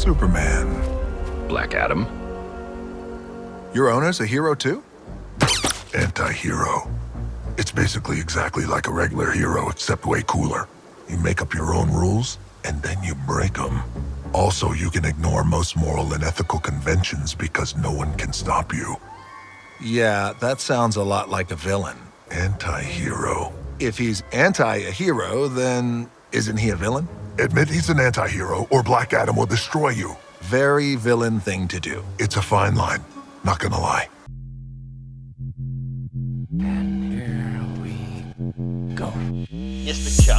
Superman. Black Adam. Your owner's a hero too? Anti-hero. It's basically exactly like a regular hero, except way cooler. You make up your own rules, and then you break them. Also, you can ignore most moral and ethical conventions because no one can stop you. Yeah, that sounds a lot like a villain. Anti-hero. If he's anti-hero, then isn't he a villain? Admit he's an anti-hero, or Black Adam will destroy you. Very villain thing to do. It's a fine line, not gonna lie. And here we go. It's the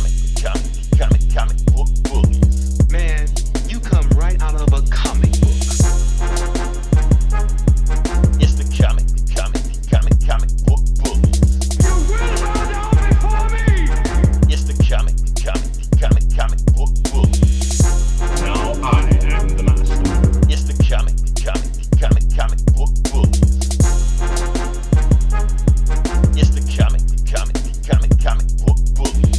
comic book bullies. Man, you come right out of a comic book. It's the comic book bullies. You will bow down before me! It's the comic book bullies. Now I am the master. It's the comic book bullies. It's the comic book bullies.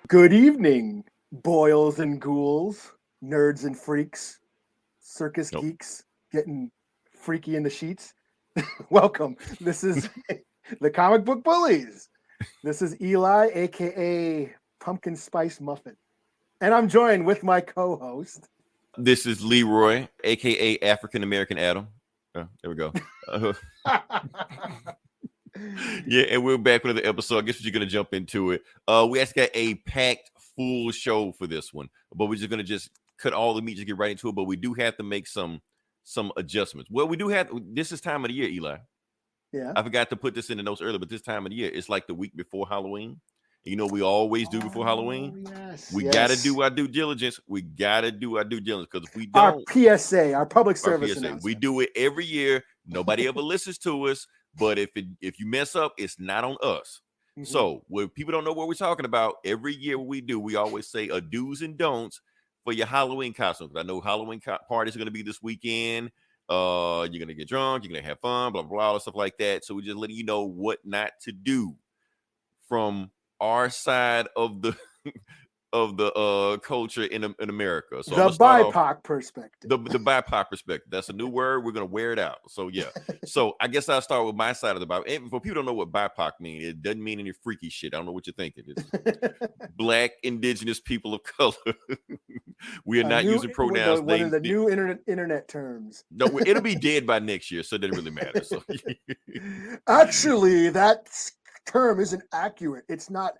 Good evening, boils and ghouls, nerds and freaks, circus geeks getting freaky in the sheets. Welcome. This is the Comic Book Bullies. This is Eli, aka Pumpkin Spice Muffin. And I'm joined with my co-host. This is Leroy, aka African American Adam. There we go. Yeah, and we're back with another episode. I guess we're going to jump into it. We actually got a packed full show for this one, but we're just going to just cut all the meat, just get right into it. But we do have to make some adjustments. Well, we do have. This is time of the year, Eli. Yeah. I forgot to put this in the notes earlier, but this time of the year, it's like the week before Halloween. You know, we always do before Halloween. Yes, We got to do our due diligence. Because if we don't, our PSA, our public service PSA, announcement. we do it every year. Nobody ever listens to us. But if you mess up, it's not on us. Mm-hmm. So when people don't know what we're talking about, every year we always say a do's and don'ts for your Halloween costumes. I know Halloween parties are going to be this weekend. You're going to get drunk. You're going to have fun, blah, blah, blah, stuff like that. So we're just letting you know what not to do from our side of the culture in America. So the BIPOC perspective. The BIPOC perspective. That's a new word. We're gonna wear it out. So yeah. So I guess I'll start with my side of the Bible. And for people who don't know what BIPOC means, it doesn't mean any freaky shit. I don't know what you're thinking. It's Black Indigenous people of color. We are not using pronouns. One of the new internet terms. No, it'll be dead by next year, so it doesn't really matter. So actually, that term isn't accurate. It's not.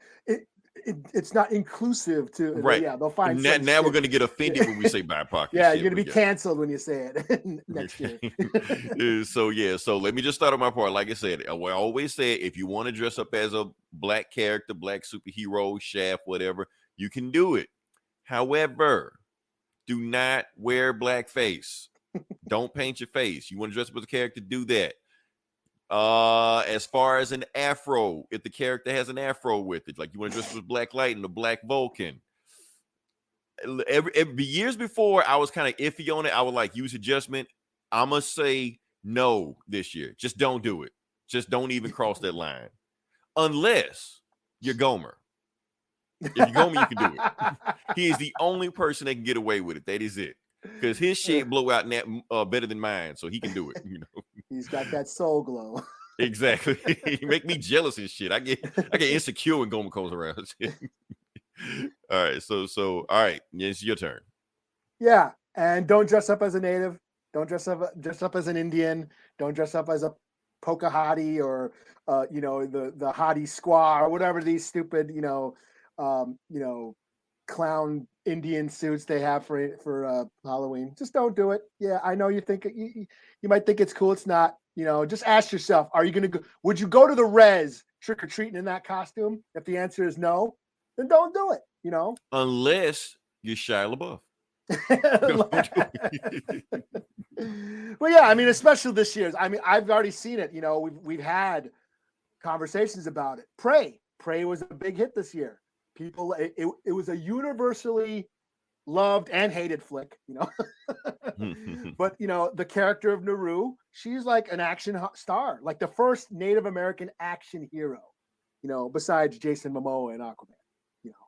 It's not inclusive to right. Yeah, they'll find now we're going to get offended when we say BIPOC. Yeah, you're going to be canceled when you say it next year. So let me just start on my part. Like I said, I always say if you want to dress up as a Black character, Black superhero, Shaft, whatever, you can do it. However, do not wear blackface. Don't paint your face. You want to dress up as a character, do that. As far as an afro, if the character has an afro with it, like you want to dress with Black Lightning or Black Vulcan. Every years before, I was kind of iffy on it. I would like use adjustment. I'm gonna say no this year. Just don't do it. Just don't even cross that line, unless you're Gomer. If you're Gomer, you can do it. He is the only person that can get away with it. That is it. Because his shit blow out better than mine, so he can do it. You know, he's got that soul glow. Exactly. You make me jealous and shit. I get insecure when Gomer comes around. All right, so all right, it's your turn. Yeah, and don't dress up as a native. Don't dress up as an Indian. Don't dress up as a Pocahontas or the hottie squaw or whatever these stupid clown Indian suits they have for Halloween. Just don't do it. Yeah, I know you think you might think it's cool. It's not. Just ask yourself: would you go to the res trick or treating in that costume? If the answer is no, then don't do it. Unless you're Shia LaBeouf. Well, yeah, I mean, especially this year. I mean, I've already seen it. We've had conversations about it. Prey was a big hit this year. People, it was a universally loved and hated flick, But the character of Naru, she's like an action star, like the first Native American action hero, besides Jason Momoa and Aquaman,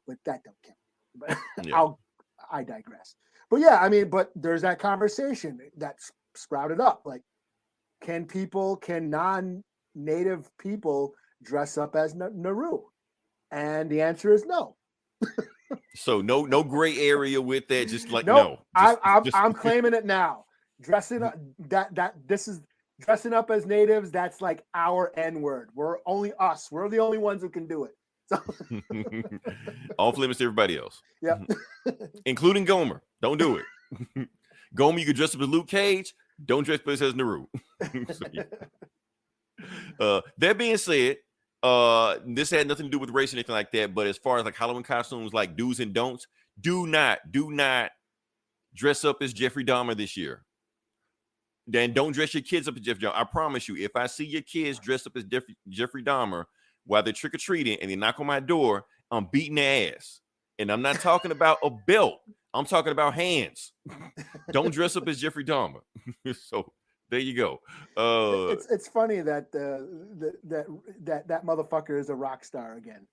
but that don't count. But Yeah. I digress. But yeah, I mean, but there's that conversation that's sprouted up. Like, can non-native people dress up as Naru? And the answer is no. So no gray area with that. Just like Nope. no. I'm claiming it now. Dressing up this is dressing up as natives. That's like our N-word. We're only us. We're the only ones who can do it. So Off limits to everybody else. yeah. Including Gomer. Don't do it. Gomer, you can dress up as Luke Cage. Don't dress up as Naru. So, yeah. That being said, this had nothing to do with race or anything like that. But as far as like Halloween costumes, like do's and don'ts, do not dress up as Jeffrey Dahmer this year. Then don't dress your kids up as Jeffrey Dahmer. I promise you, if I see your kids dressed up as Jeffrey Dahmer while they're trick-or-treating and they knock on my door, I'm beating their ass. And I'm not talking about a belt. I'm talking about hands. Don't dress up as Jeffrey Dahmer. So there you go. It's funny that that motherfucker is a rock star again.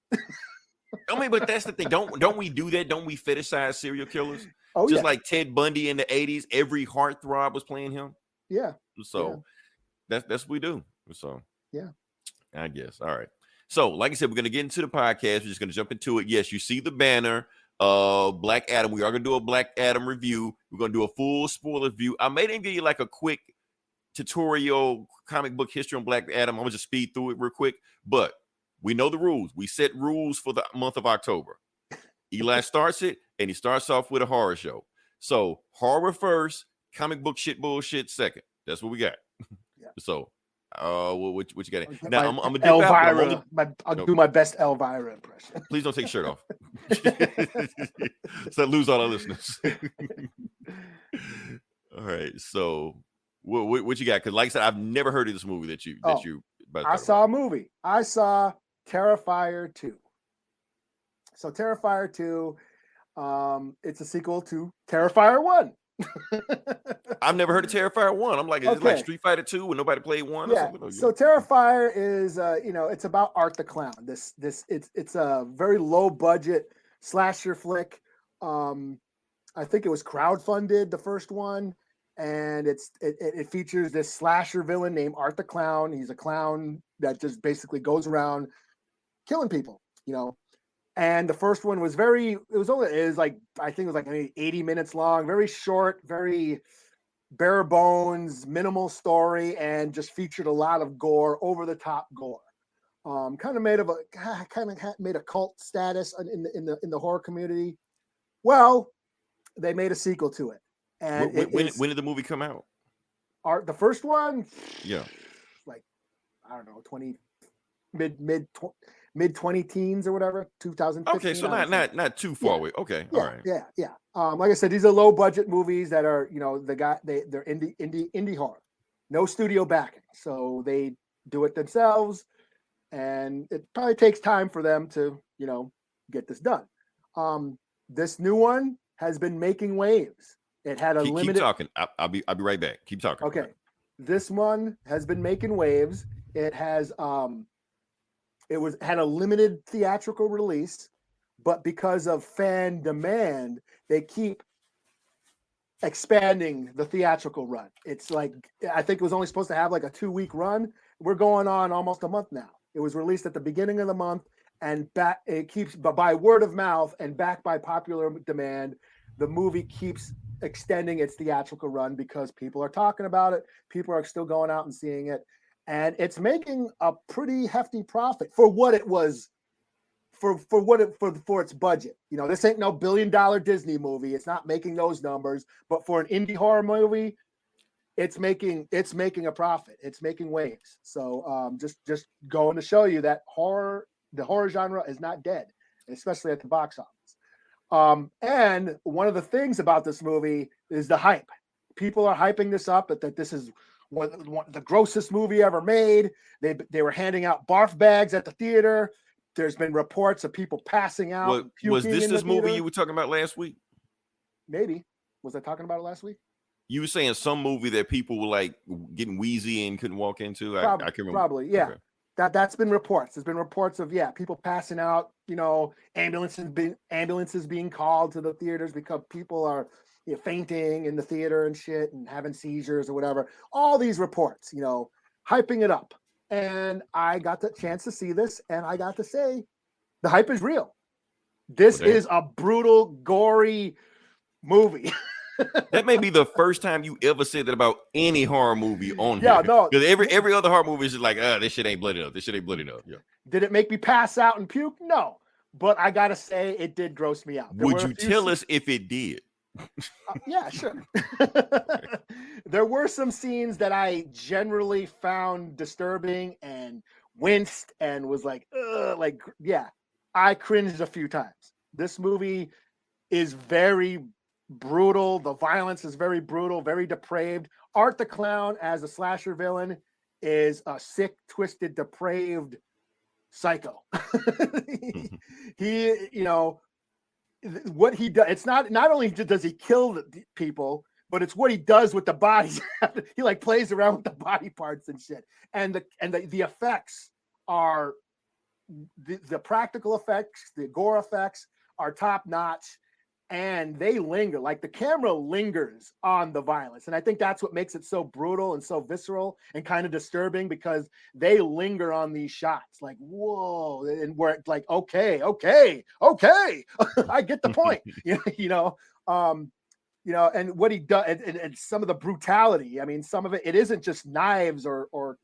I mean, but that's the thing. Don't we do that? Don't we fetishize serial killers? Oh, Just yeah. like Ted Bundy in the 80s, every heartthrob was playing him. Yeah. So that's what we do. So yeah, I guess. All right. So, like I said, we're gonna get into the podcast. We're just gonna jump into it. Yes, you see the banner. Black Adam. We are gonna do a Black Adam review. We're gonna do a full spoiler review. I may even give you like a quick tutorial comic book history on Black Adam. I'm gonna just speed through it real quick, but we know the rules. We set rules for the month of October. Eli starts it, and he starts off with a horror show. So horror first, comic book shit bullshit second. That's what we got. Yeah. So, what you got? I'll Now I'm gonna dip Elvira. out, but I'll do my best Elvira impression. please don't take your shirt off. So I lose all our listeners. All right. So what you got? Because like I said, I've never heard of this movie that you. I saw a movie. I saw Terrifier 2. So Terrifier 2, it's a sequel to Terrifier 1. I've never heard of Terrifier 1. I'm like, is it like Okay. Street Fighter 2 when nobody played 1 or Yeah. something? So Terrifier is, it's about Art the Clown. It's a very low budget slasher flick. I think it was crowdfunded, the first one, and it features this slasher villain named Art the Clown. He's a clown that just basically goes around killing people, And the first one was I think it was like maybe 80 minutes long, very short, very bare bones, minimal story, and just featured a lot of gore, over the top gore. Kind of made a cult status in the horror community. Well, they made a sequel to it. And when did the movie come out? The first one, Yeah. like, I don't know, mid 20 teens or whatever, 2015. Okay, so not too far away. Okay, Yeah, all right. yeah. Like I said, these are low budget movies that are, they're indie horror, no studio backing, so they do it themselves, and it probably takes time for them to, get this done. This new one has been making waves. It had a limited. Keep talking. I'll be right back. Keep talking. Okay, this one has been making waves. It has had a limited theatrical release, but because of fan demand, they keep expanding the theatrical run. It's like, I think it was only supposed to have like a 2-week run. We're going on almost a month now. It was released at the beginning of the month, and it keeps, but by word of mouth and backed by popular demand, the movie keeps extending its theatrical run because people are talking about it. People are still going out and seeing it. And it's making a pretty hefty profit for what it was, for its budget. This ain't no $1 billion Disney movie. It's not making those numbers, but for an indie horror movie, it's making a profit. It's making waves. So just going to show you that the horror genre is not dead, especially at the box office. And one of the things about this movie is the hype. People are hyping this up that this is the grossest movie ever made. They were handing out barf bags at the theater. There's been reports of people passing out. Was this movie theater. you were talking about last week? Maybe. Was I talking about it last week? You were saying some movie that people were like getting wheezy and couldn't walk into. I can't remember. Probably, yeah. Okay. That's been reports. There's been reports of people passing out, ambulances being called to the theaters because people are fainting in the theater and shit and having seizures or whatever. All these reports, hyping it up. And I got the chance to see this, and I got to say, the hype is real. This is a brutal, gory movie. That may be the first time you ever said that about any horror movie on here. Yeah, no. Because every other horror movie is just like, this shit ain't bloody enough. This shit ain't bloody enough. Yeah. Did it make me pass out and puke? No. But I gotta say, it did gross me out. Would you tell us if it did? Yeah, sure. There were some scenes that I generally found disturbing and winced and was like, I cringed a few times. This movie is very brutal. The violence is very brutal, very depraved. Art the Clown as a slasher villain is a sick, twisted, depraved psycho. He, what he does, it's not only does he kill the people, but it's what he does with the bodies. He like plays around with the body parts and shit. And the effects are the practical effects, the gore effects are top notch, and they linger. Like the camera lingers on the violence, and I think that's what makes it so brutal and so visceral and kind of disturbing, because they linger on these shots. Like, whoa, and we're like, okay, I get the point. And what he does, and some of the brutality. I mean, some of it isn't just knives or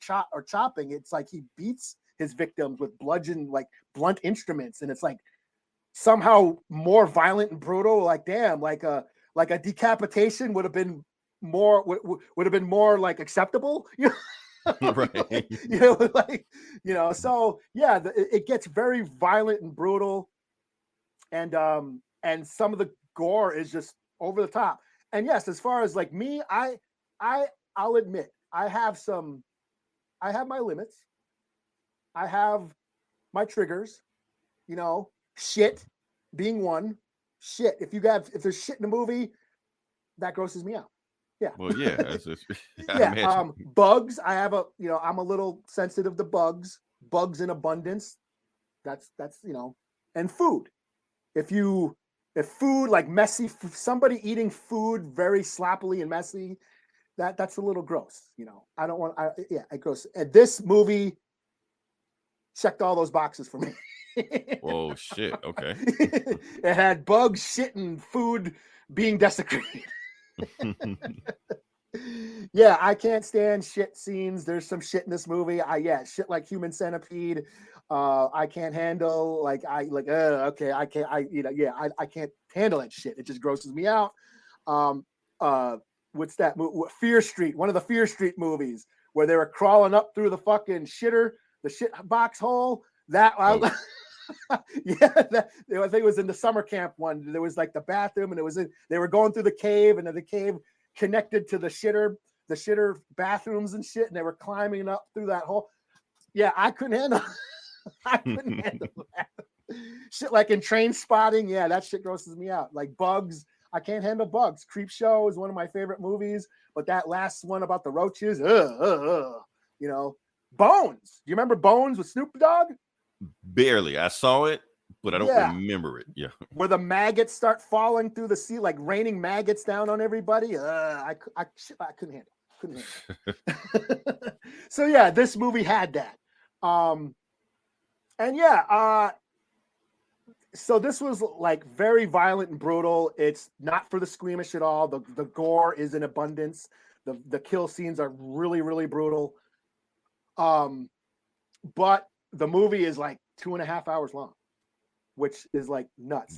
chopping. It's like he beats his victims with blunt instruments, and it's like somehow more violent and brutal. Like, damn, like a decapitation would have been more like acceptable. Right. So yeah, it gets very violent and brutal, and some of the gore is just over the top. And yes, as far as like me, I'll admit I have my limits. I have my triggers, shit being one. Shit. If there's shit in the movie, that grosses me out. Yeah. Well, yeah. Yeah. Bugs. I'm a little sensitive to bugs. Bugs in abundance. That's and food. If food, like messy, somebody eating food very sloppily and messy, that's a little gross. I don't want. It gross. And this movie checked all those boxes for me. Oh shit! Okay. It had bugs, shit, and food being desecrated. Yeah, I can't stand shit scenes. There's some shit in this movie. Shit like Human Centipede. I can't handle. I can't handle that shit. It just grosses me out. What's that? Fear Street. One of the Fear Street movies where they were crawling up through the fucking shitter, the shit box hole. I think it was in the summer camp one. There was like the bathroom, and they were going through the cave, and then the cave connected to the shitter bathrooms and shit, and they were climbing up through that hole. Yeah, I couldn't handle that. Shit like in Train Spotting, yeah, that shit grosses me out. Like bugs, I can't handle bugs. Creep Show is one of my favorite movies, but that last one about the roaches, Bones. Do you remember Bones with Snoop Dogg? Barely. I saw it, but I don't remember it. Yeah. Where the maggots start falling through the sea, like raining maggots down on everybody. I couldn't handle it. So yeah, this movie had that. So this was like very violent and brutal. It's not for the squeamish at all. The gore is in abundance. The kill scenes are really, really brutal. But the movie is like 2.5 hours long, which is like nuts.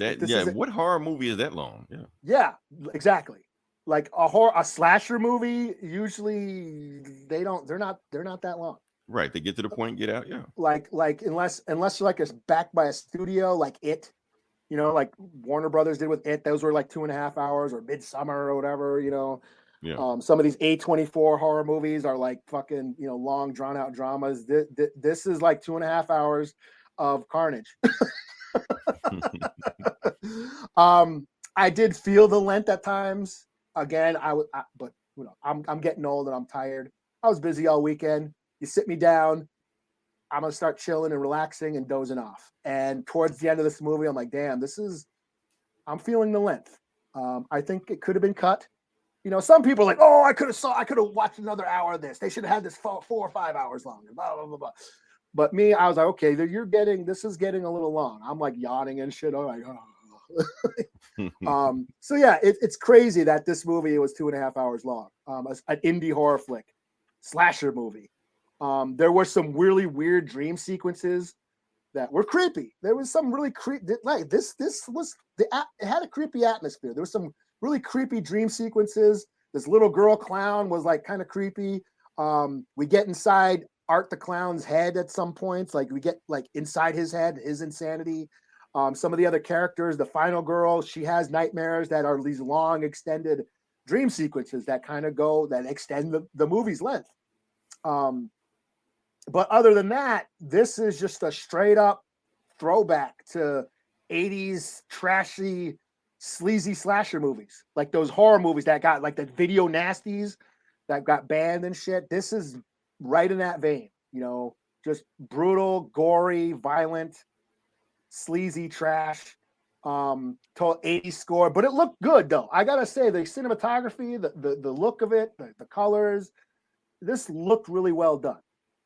What horror movie is that long? Yeah, exactly. Like a slasher movie, usually they're not that long. Right, they get to the point and get out. Yeah, like unless you're like backed by a studio, like It, like Warner Brothers did with It. Those were like 2.5 hours, or Midsummer or whatever. Yeah. Some of these A24 horror movies are like fucking long drawn out dramas. This is like 2.5 hours of carnage. I did feel the length at times. Again, I'm getting old and I'm tired. I was busy all weekend. You sit me down, I'm gonna start chilling and relaxing and dozing off. And towards the end of this movie, I'm like, damn, I'm feeling the length. I think it could have been cut. You know, some people are like, oh, I could have watched another hour of this. They should have had this 4 or 5 hours long. Blah, blah, blah, blah. But me, I was like, okay, this is getting a little long. I'm like yawning and shit. I'm like, oh. So yeah, it's crazy that this movie was 2.5 hours long. An indie horror flick, slasher movie. There were some really weird dream sequences that were creepy. There was some really creepy, like this was it had a creepy atmosphere. There was some really creepy dream sequences. This little girl clown was like kind of creepy. We get inside Art the Clown's head at some points. Like we get like inside his head, his insanity. Some of the other characters, the final girl, she has nightmares that are these long extended dream sequences that kind of extend the movie's length. But other than that, this is just a straight up throwback to 80s trashy, sleazy slasher movies, like those horror movies that got like the video nasties that got banned and shit. This is right in that vein, you know, just brutal, gory, violent, sleazy trash. Total 80s score, but it looked good though. I gotta say, the cinematography, the look of it, the colors, this looked really well done.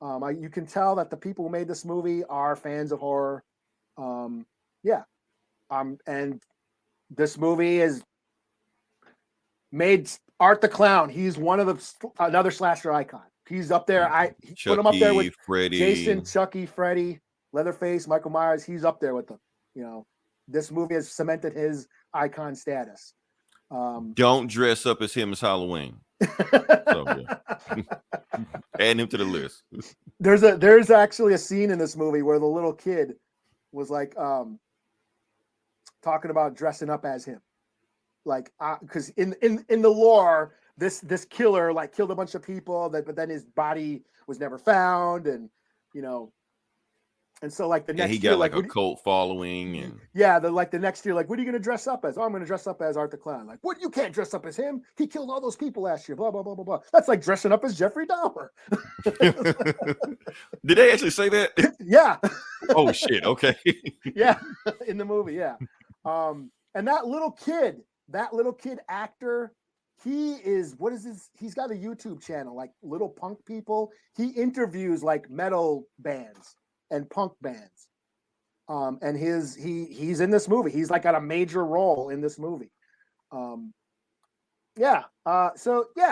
You can tell that the people who made this movie are fans of horror. And this movie is made Art the Clown. He's one of another slasher icon. He's up there. Put him up there with Freddy, Jason, Chucky, Freddy, Leatherface, Michael Myers. He's up there with them. You know, this movie has cemented his icon status. Don't dress up as him as Halloween. So, yeah. Add him to the list. There's actually a scene in this movie where the little kid was like talking about dressing up as him, like because in the lore, this killer like killed a bunch of people, but then his body was never found, and you know. And so, like the next he year, got like a cult following, and the next year, like, what are you going to dress up as? Oh, I'm going to dress up as Art the Clown. Like, what? You can't dress up as him. He killed all those people last year. Blah blah blah blah blah. That's like dressing up as Jeffrey Dahmer. Did they actually say that? Yeah. Oh shit. Okay. Yeah, in the movie, yeah. And that little kid actor, he is what is this? He's got a YouTube channel, like Little Punk People. He interviews like metal bands and punk bands. And he's in this movie. He's like got a major role in this movie. So yeah,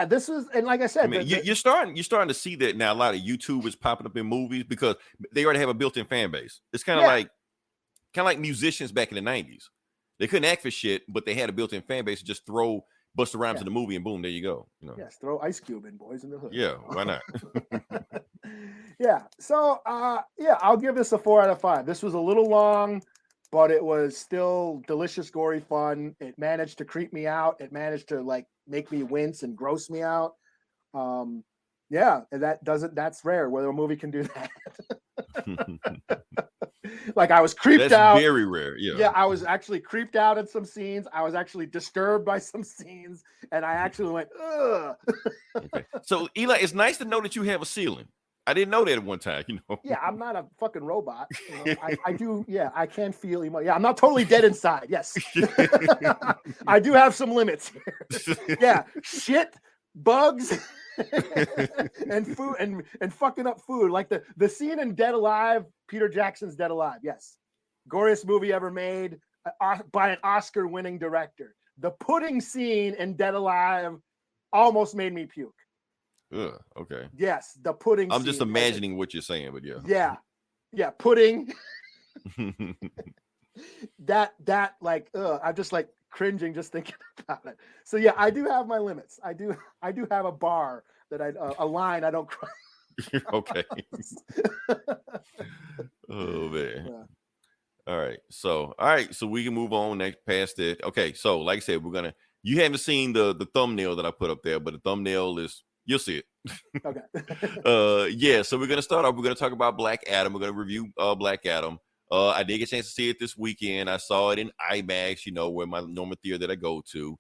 this was, and like I said, you're starting to see that now. A lot of YouTubers popping up in movies because they already have a built-in fan base. It's kind of like musicians back in the 90s. They couldn't act for shit, but they had a built-in fan base to just throw Busta Rhymes in the movie and boom, there you go. You know? Yes, throw Ice Cube in, Boys in the Hood. Yeah, why not? Yeah. So I'll give this a 4 out of 5. This was a little long, but it was still delicious, gory fun. It managed to creep me out. It managed to like make me wince and gross me out. And that's rare whether a movie can do that. Like I was creeped out. That's very rare. Yeah, I was actually creeped out at some scenes. I was actually disturbed by some scenes, and I actually went, ugh. Okay. So Eli, it's nice to know that you have a ceiling. I didn't know that at one time, you know. Yeah, I'm not a fucking robot. You know? I do. Yeah, I can feel emotion. Yeah, I'm not totally dead inside. Yes, I do have some limits here. Yeah, shit, bugs, and food, and fucking up food. Like the scene in Dead Alive, Peter Jackson's Dead Alive. Yes, goriest movie ever made by an Oscar-winning director. The pudding scene in Dead Alive almost made me puke. Ugh, okay. Yes, the pudding. I'm just imagining what you're saying, but yeah. Yeah, pudding. that like, I'm just like cringing just thinking about it. So yeah, I do have my limits. I do have a bar that a line I don't cross. Okay. Oh man. Yeah. All right, so we can move on next past it. Okay, so like I said, you haven't seen the thumbnail that I put up there, but the thumbnail is, you'll see it. Okay. So we're gonna start off. We're gonna talk about Black Adam. We're gonna review Black Adam. I did get a chance to see it this weekend. I saw it in IMAX, where my normal theater that I go to.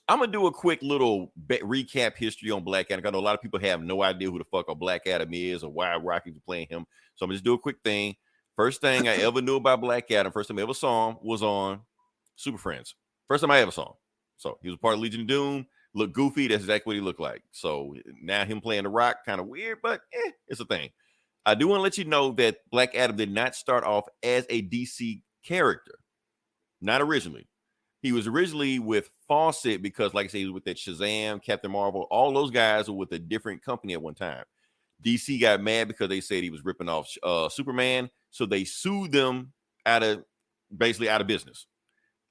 I'm gonna do a quick little recap history on Black Adam. I know a lot of people have no idea who the fuck a Black Adam is or why Rocky's playing him. So I'm gonna just do a quick thing. First thing I ever knew about Black Adam, first time I ever saw him was on Super Friends. First time I ever saw him. So he was part of Legion of Doom. Looked goofy. That's exactly what he looked like. So now him playing The Rock, kind of weird, but it's a thing. I do want to let you know that Black Adam did not start off as a DC character. Not originally. He was originally with Fawcett because, like I said, he was with that Shazam, Captain Marvel. All those guys were with a different company at one time. DC got mad because they said he was ripping off Superman, so they sued them basically out of business,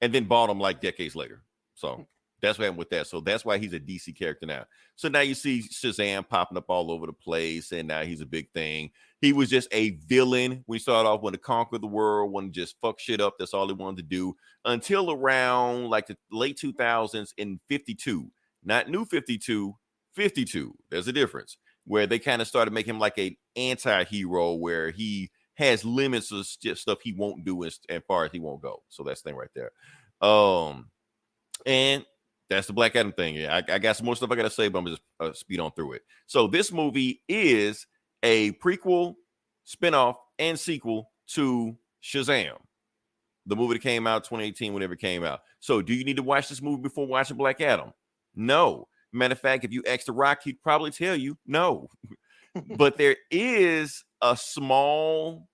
and then bought him like decades later. So that's what happened with that. So that's why he's a DC character now. So now you see Shazam popping up all over the place, and now he's a big thing. He was just a villain. We started off wanting to conquer the world, wanting to just fuck shit up. That's all he wanted to do until around like the late 2000s in 52. Not New 52, 52. There's a difference where they kind of started making him like an anti-hero where he has limits of stuff he won't do as far as he won't go. So that's the thing right there. And that's the Black Adam thing. Yeah, I got some more stuff I got to say, but I'm just speed on through it. So this movie is a prequel, spinoff, and sequel to Shazam, the movie that came out 2018, whenever it came out. So do you need to watch this movie before watching Black Adam? No. Matter of fact, if you ask The Rock, he'd probably tell you no. But there is a small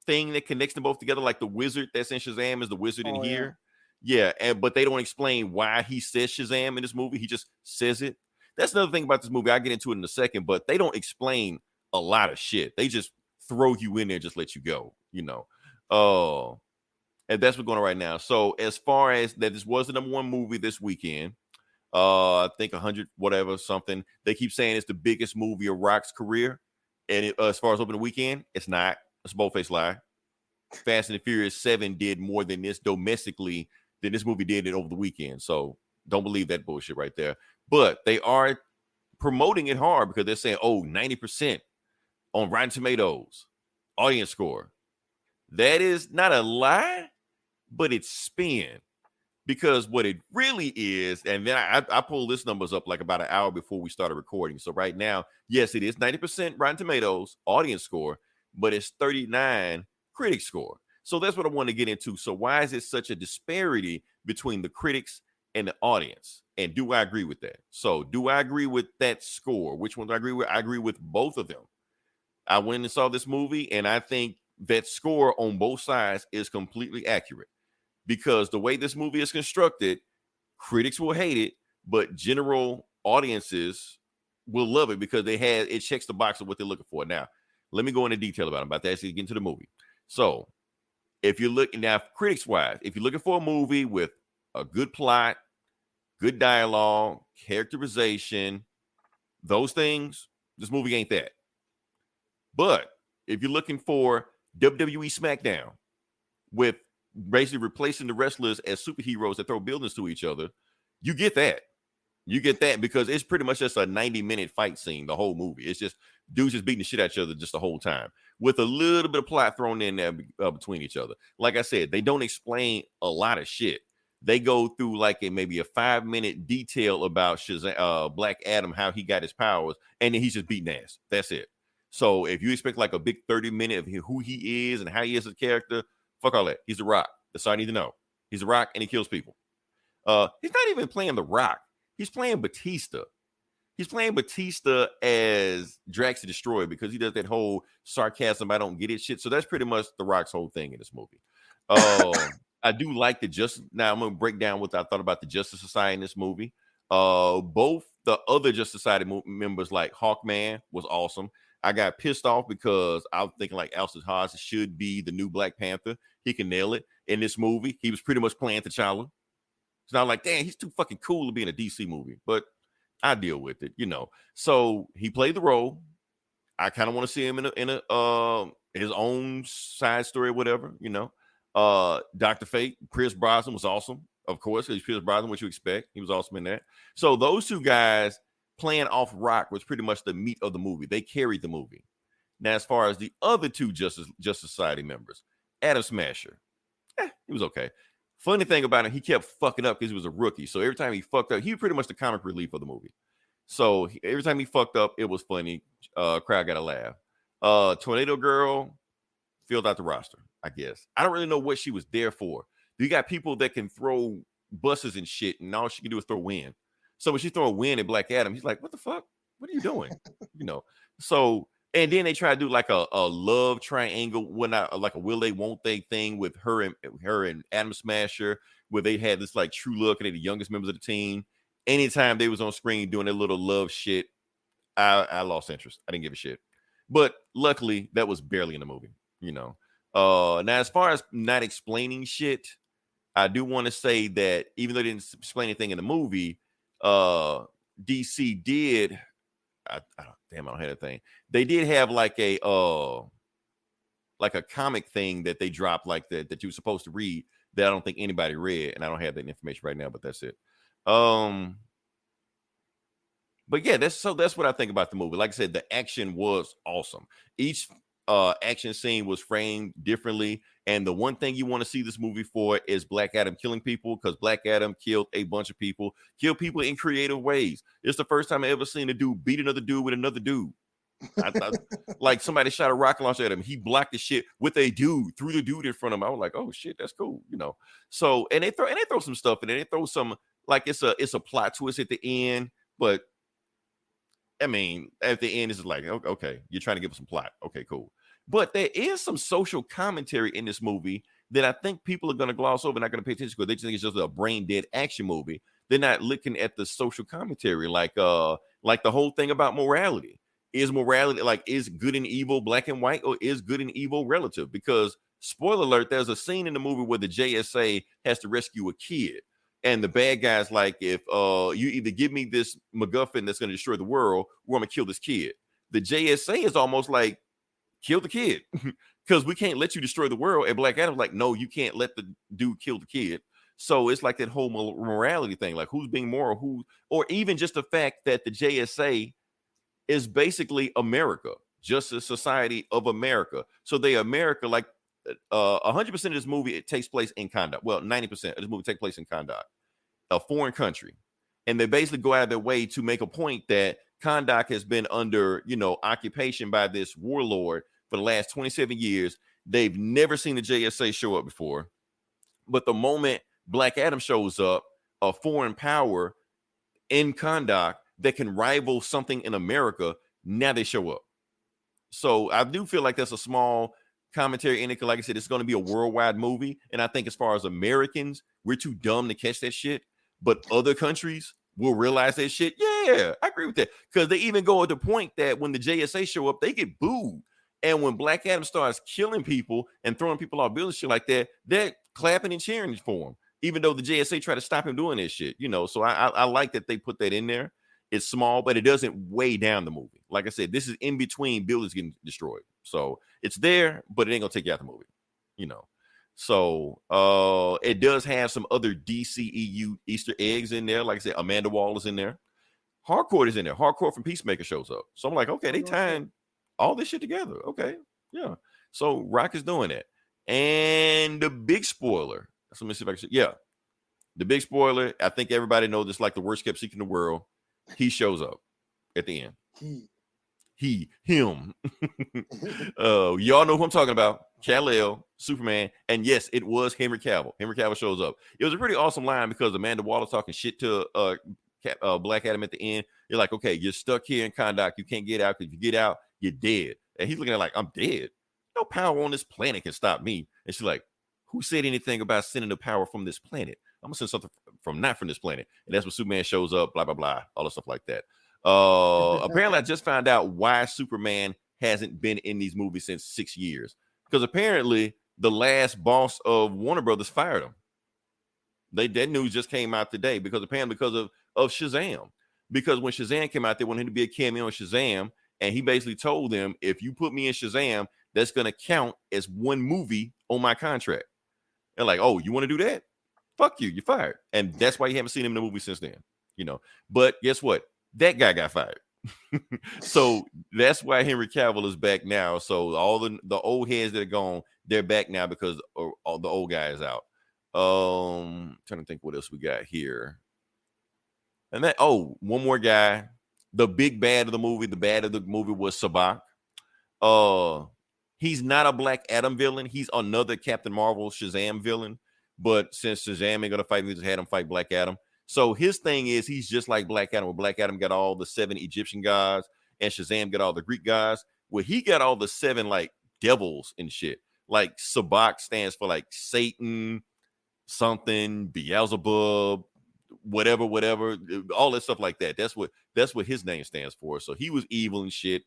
thing that connects them both together, like the wizard that's in Shazam is the wizard in here. Yeah, but they don't explain why he says Shazam in this movie. He just says it. That's another thing about this movie. I'll get into it in a second, but they don't explain a lot of shit. They just throw you in there, just let you go, you know. And that's what's going on right now. So as far as that, this was the #1 movie this weekend. I think 100 whatever something. They keep saying it's the biggest movie of Rock's career, and as far as opening weekend, it's not. It's a bold-faced lie. Fast and the Furious 7 did more than this domestically than this movie did it over the weekend. So don't believe that bullshit right there. But they are promoting it hard because they're saying, 90% on Rotten Tomatoes audience score. That is not a lie, but it's spin. Because what it really is, and then I pulled this numbers up like about an hour before we started recording. So right now, yes, it is 90% Rotten Tomatoes audience score, but it's 39 critic score. So that's what I want to get into. So why is it such a disparity between the critics and the audience? And do I agree with that? So do I agree with that score? Which one do I agree with? I agree with both of them. I went and saw this movie, and I think that score on both sides is completely accurate. Because the way this movie is constructed, critics will hate it, but general audiences will love it because it checks the box of what they're looking for. Now, let me go into detail about it. I'm about to actually get into the movie. So, if you're looking now, critics-wise, if you're looking for a movie with a good plot, good dialogue, characterization, those things, this movie ain't that. But if you're looking for WWE SmackDown with basically replacing the wrestlers as superheroes that throw buildings to each other, you get that. You get that because it's pretty much just a 90-minute fight scene, the whole movie. It's just dudes just beating the shit at each other just the whole time with a little bit of plot thrown in there between each other. Like I said, they don't explain a lot of shit. They go through like maybe a 5-minute detail about Shazam, Black Adam, how he got his powers, and then he's just beating ass. That's it. So if you expect like a big 30-minute of who he is and how he is as a character, fuck all that. He's The Rock. That's all I need to know. He's The Rock and he kills people. He's not even playing The Rock. He's playing Batista. He's playing Batista as Drax the Destroyer because he does that whole sarcasm, I don't get it shit. So that's pretty much The Rock's whole thing in this movie. I do like now I'm going to break down what I thought about the Justice Society in this movie. Both the other Justice Society members like Hawkman was awesome. I got pissed off because I was thinking like Alfred Haas should be the new Black Panther. He can nail it in this movie. He was pretty much playing T'Challa. It's not like, damn, he's too fucking cool to be in a DC movie, but I deal with it, you know. So he played the role. I kind of want to see him in his own side story or whatever, you know. Dr. Fate, Pierce Brosnan was awesome, of course. He's Pierce Brosnan, what you expect. He was awesome in that. So those two guys playing off Rock was pretty much the meat of the movie. They carried the movie. Now, as far as the other two Justice Society members, Adam Smasher, he was okay. Funny thing about him, he kept fucking up because he was a rookie. So every time he fucked up, he was pretty much the comic relief of the movie. So every time he fucked up, it was funny. Crowd got a laugh. Tornado Girl filled out the roster, I guess. I don't really know what she was there for. You got people that can throw buses and shit, and all she can do is throw wind. So when she throw a wind at Black Adam, he's like, "What the fuck? What are you doing?" So and then they try to do like a love triangle, like a will they won't they thing with her and Adam Smasher, where they had this like true look and they're the youngest members of the team. Anytime they was on screen doing their little love shit, I lost interest. I didn't give a shit. But luckily, that was barely in the movie. Now as far as not explaining shit, I do want to say that even though they didn't explain anything in the movie, DC did. I don't have that thing. They did have like a comic thing that they dropped like that you were supposed to read that I don't think anybody read, and I don't have that information right now, but that's it. But yeah, that's what I think about the movie. Like I said, the action was awesome. Each action scene was framed differently, and the one thing you want to see this movie for is Black Adam killing people, because Black Adam killed a bunch of people, killed people in creative ways. It's the first time I ever seen a dude beat another dude with another dude. Like somebody shot a rocket launcher at him, he blocked the shit with a dude, threw the dude in front of him. I was like, oh shit, that's cool, So and they throw some stuff in there. They throw some, like, it's a plot twist at the end, but I mean, at the end, it's like, okay, you're trying to give us some plot. Okay, cool. But there is some social commentary in this movie that I think people are going to gloss over, not going to pay attention to, because they just think it's just a brain dead action movie. They're not looking at the social commentary, like the whole thing about morality. Is morality, like, is good and evil black and white, or is good and evil relative? Because, spoiler alert, there's a scene in the movie where the JSA has to rescue a kid. And the bad guy's like, if you either give me this MacGuffin that's going to destroy the world, or I'm going to kill this kid. The JSA is almost like, kill the kid, because we can't let you destroy the world. And Black Adam's like, no, you can't let the dude kill the kid. So it's like that whole morality thing, like who's being moral, or even just the fact that the JSA is basically America, just a society of America. So they America, like 100% of this movie, it takes place in Kahndaq. Well, 90% of this movie takes place in Kahndaq, a foreign country. And they basically go out of their way to make a point that Kahndaq has been under, occupation by this warlord for the last 27 years. They've never seen the JSA show up before. But the moment Black Adam shows up, a foreign power in Kahndaq that can rival something in America, now they show up. So I do feel like that's a small commentary in it, because like I said, it's going to be a worldwide movie. And I think as far as Americans, we're too dumb to catch that shit. But other countries will realize that shit. Yeah, I agree with that. Because they even go at the point that when the JSA show up, they get booed. And when Black Adam starts killing people and throwing people off buildings, shit like that, they're clapping and cheering for him, even though the JSA try to stop him doing this shit. So I like that they put that in there. It's small, but it doesn't weigh down the movie. Like I said, this is in between buildings getting destroyed. So it's there, but it ain't gonna take you out the movie. So it does have some other DCEU Easter eggs in there. Like I said, Amanda Waller is in there. Hardcore is in there. Hardcore from Peacemaker shows up. So I'm like, okay, they tying all this shit together. Okay, yeah. So Rock is doing that. And the big spoiler. So let me see if I can. Yeah, the big spoiler. I think everybody knows this, like the worst kept secret in the world. He shows up at the end. Him. Y'all know who I'm talking about. Kal-El, Superman, and yes, it was Henry Cavill. Henry Cavill shows up. It was a pretty awesome line, because Amanda Waller talking shit to Black Adam at the end. You're like, okay, you're stuck here in Kahndaq. You can't get out, because if you get out, you're dead. And he's looking at it like, I'm dead. No power on this planet can stop me. And she's like, who said anything about sending the power from this planet? I'm gonna send something not from this planet. And that's when Superman shows up, blah, blah, blah, all the stuff like that. Apparently, I just found out why Superman hasn't been in these movies since 6 years. Because apparently the last boss of Warner Brothers fired him. That news just came out today, because apparently because of Shazam. Because when Shazam came out, they wanted him to be a cameo in Shazam, and he basically told them, if you put me in Shazam, that's gonna count as one movie on my contract. And like, oh, you want to do that? Fuck you, you're fired. And that's why you haven't seen him in the movie since then. But guess what? That guy got fired. So that's why Henry Cavill is back now. So all the old heads that are gone, they're back now, because all the old guy is out. Trying to think what else we got here. And that one more guy, the big bad of the movie. The bad of the movie was Sabak. He's not a Black Adam villain. He's another Captain Marvel Shazam villain. But since Shazam ain't gonna fight, we just had him fight Black Adam. So his thing is he's just like Black Adam. Where Black Adam got all the 7 Egyptian gods, and Shazam got all the Greek gods. Well, he got all the 7 like devils and shit. Like Sabak stands for like Satan, something, Beelzebub, whatever, all that stuff like that. That's what his name stands for. So he was evil and shit.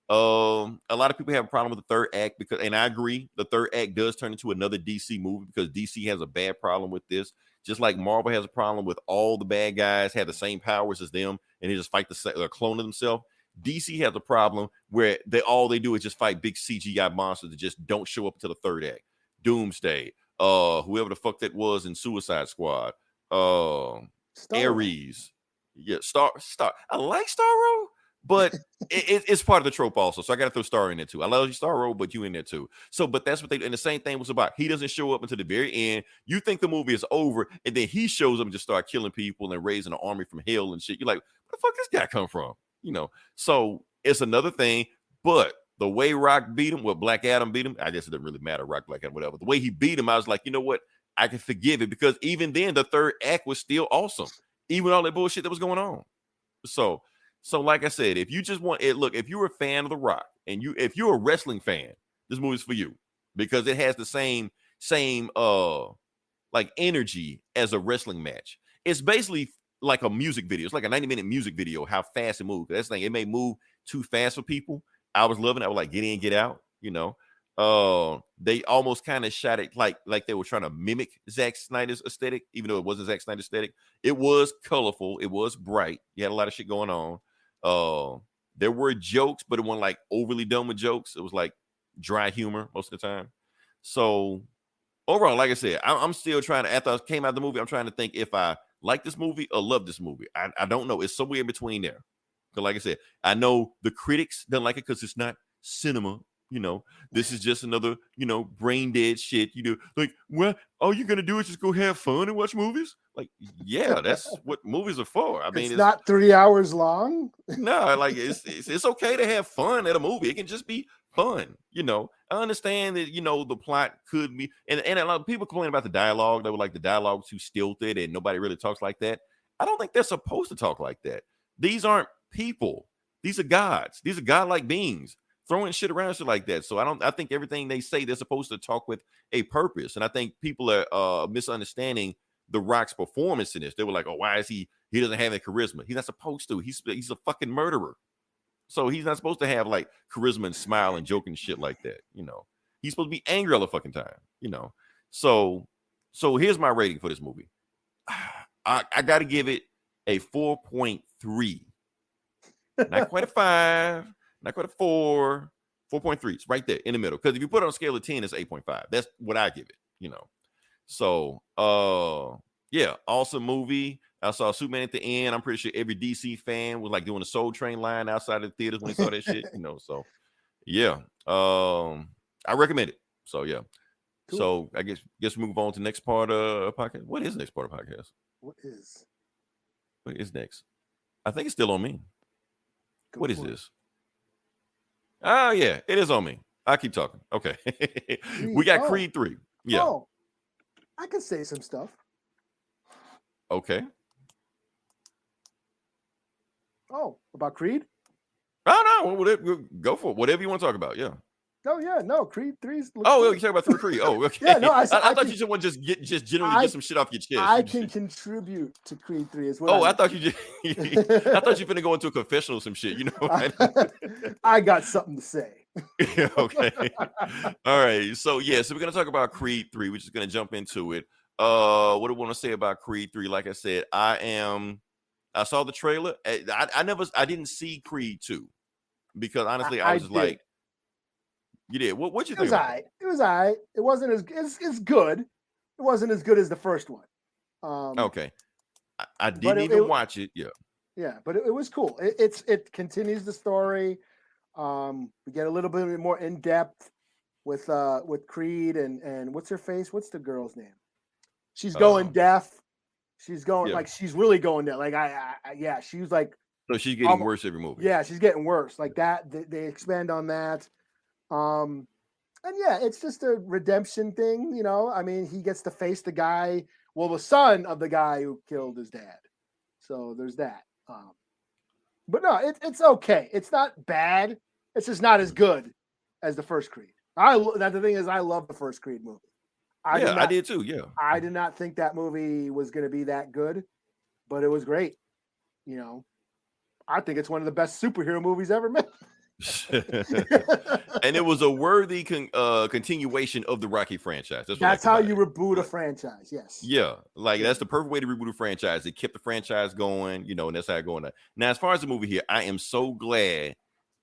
A lot of people have a problem with the third act because, and I agree, the third act does turn into another DC movie because DC has a bad problem with this. Just like Marvel has a problem with all the bad guys have the same powers as them and they just fight the clone of themselves. DC has a problem where all they do is just fight big CGI monsters that just don't show up until the third act. Doomsday, whoever the fuck that was in Suicide Squad, Ares, yeah, Star. I like Starro, but it's part of the trope also. So I got to throw Star in there too. I love you, Starro, but you in there too. So, but that's what and the same thing was about. He doesn't show up until the very end. You think the movie is over, and then he shows up and just start killing people and raising an army from hell and shit. You're like, where the fuck this guy come from? You know. So it's another thing, but the way Rock beat him, Black Adam beat him, I guess it doesn't really matter. Rock, Black Adam, whatever. The way he beat him, I was like, you know what? I can forgive it because even then, the third act was still awesome, even all that bullshit that was going on. So like I said, if you just want it, look, if you're a fan of The Rock and if you're a wrestling fan, this movie's for you because it has the same like energy as a wrestling match. It's basically like a music video. It's like a 90-minute music video, how fast it moves. That's the thing. It may move too fast for people. I was loving it. I was like, get in, get out, you know. They almost kind of shot it like they were trying to mimic Zack Snyder's aesthetic, even though it wasn't Zack Snyder's aesthetic. It was colorful. It was bright. You had a lot of shit going on. There were jokes, but it wasn't like overly done with jokes. It was like dry humor most of the time. So overall, like I said, I'm still trying to, after I came out of the movie, I'm trying to think if I like this movie or love this movie. I don't know. It's somewhere in between there. Because like I said, I know the critics don't like it because it's not cinema. You know, this is just another, brain dead shit. You know, like, well, all you're going to do is just go have fun and watch movies? Like, yeah, that's what movies are for. I mean, it's not 3 hours long. No, like, it's okay to have fun at a movie. It can just be fun. I understand that, the plot could be, and a lot of people complain about the dialogue. They were like, the dialogue too stilted and nobody really talks like that. I don't think they're supposed to talk like that. These aren't people. These are gods. These are godlike beings throwing shit around and shit like that. So I think everything they say, they're supposed to talk with a purpose. And I think people are misunderstanding The Rock's performance in this. They were like, oh, why is he doesn't have any charisma? He's not supposed to. He's a fucking murderer. So he's not supposed to have like charisma and smile and joke and shit like that. He's supposed to be angry all the fucking time, So here's my rating for this movie. I got to give it a 4.3. Not quite a 5. Not quite a 4, 4.3. It's right there in the middle. Because if you put it on a scale of 10, it's 8.5. That's what I give it, So, yeah, awesome movie. I saw Superman at the end. I'm pretty sure every DC fan was like doing a Soul Train line outside of the theaters when they saw that shit, So, yeah, I recommend it. So, yeah. Cool. So, I guess we move on to the next part of podcast. What is the next part of podcast? What is next? I think it's still on me. What is this? Oh, yeah, it is on me. I keep talking. Okay. We got Creed 3. Yeah. Oh, I can say some stuff. Okay. Oh, about Creed? Oh, no. Go for it. Whatever you want to talk about. Yeah. Oh, yeah. No, Creed 3's. Oh, you're talking about Creed. Oh, okay. Yeah, no, I thought you just want to just generally get some shit off your chest. I can contribute to Creed 3 as well. Oh, I thought you just. I thought you were going to go into a confessional or some shit. I got something to say. Okay. All right. So, yeah. So, we're going to talk about Creed 3. We're just going to jump into it. What do I want to say about Creed 3? Like I said, I saw the trailer. I didn't see Creed 2 because honestly, I was just like, you did. What you think? It was all right. It wasn't it's good. It wasn't as good as the first one. Okay. I didn't even watch it. Yeah. Yeah, but it was cool. It continues the story. We get a little bit more in depth with Creed and what's her face? What's the girl's name? She's going deaf. She's going Yeah. like she's really going deaf. Like yeah, she was like So she's getting worse every movie. yeah, she's getting worse. Like that, they expand on that. And yeah, it's just a redemption thing, you know. I mean, he gets to face the guy, well, the son of the guy who killed his dad. So there's that. But no, it's okay. It's not bad. It's just not as good as the first Creed. The thing is, I love the first Creed movie. I did too. Yeah, I did not think that movie was going to be that good, but it was great. You know, I think it's one of the best superhero movies ever made. And it was a worthy continuation of the Rocky franchise. That's how you reboot a franchise. Yes. Yeah, like that's the perfect way to reboot a franchise. It kept the franchise going, you know, and that's how it's going. Now, as far as the movie here, I am so glad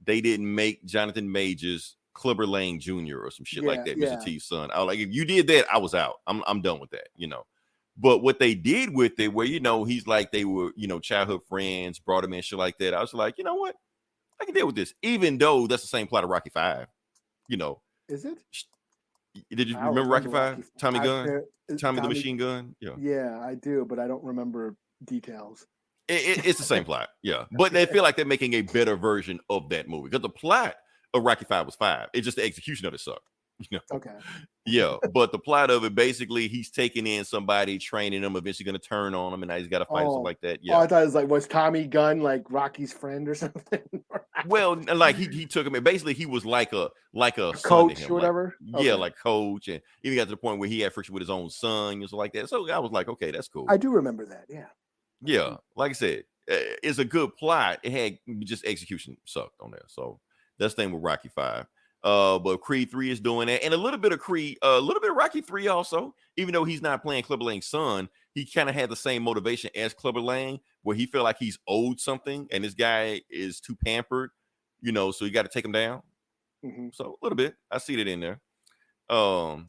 they didn't make Jonathan Majors Clubber Lang Jr. or some shit like that, Mr. T's son. I was like, if you did that, I was out. I'm done with that, you know. But what they did with it, where, you know, he's like they were, you know, childhood friends, brought him in, shit like that. I was like, you know what? I can deal with this, even though that's the same plot of Rocky 5. You know, is it? Did you remember Rocky 5? Tommy Gunn, Tommy the Machine Gun. Yeah, I do, but I don't remember details. It's the same plot, yeah. But they feel like they're making a better version of that movie because the plot of Rocky 5 was 5. It's just the execution of it sucked. You know? Okay. Yeah, but the plot of it, basically, he's taking in somebody, training him, eventually going to turn on him, and now he's got to fight something like that. Yeah. Oh, I thought it was like, was Tommy Gunn like Rocky's friend or something? Well, like he took him, and basically he was like a coach or whatever. Like, yeah, like coach, and even got to the point where he had friction with his own son and stuff like that. So I was like, okay, that's cool. I do remember that. Yeah. Yeah, like I said, it's a good plot. It had just execution sucked on there. So that's the thing with Rocky 5. But Creed 3 is doing that, and a little bit of Rocky 3 also. Even though he's not playing Clubber Lang's son, he kind of had the same motivation as Clubber Lang, where he felt like he's owed something, and this guy is too pampered, you know, so you got to take him down. Mm-hmm. So a little bit, I see that in there. But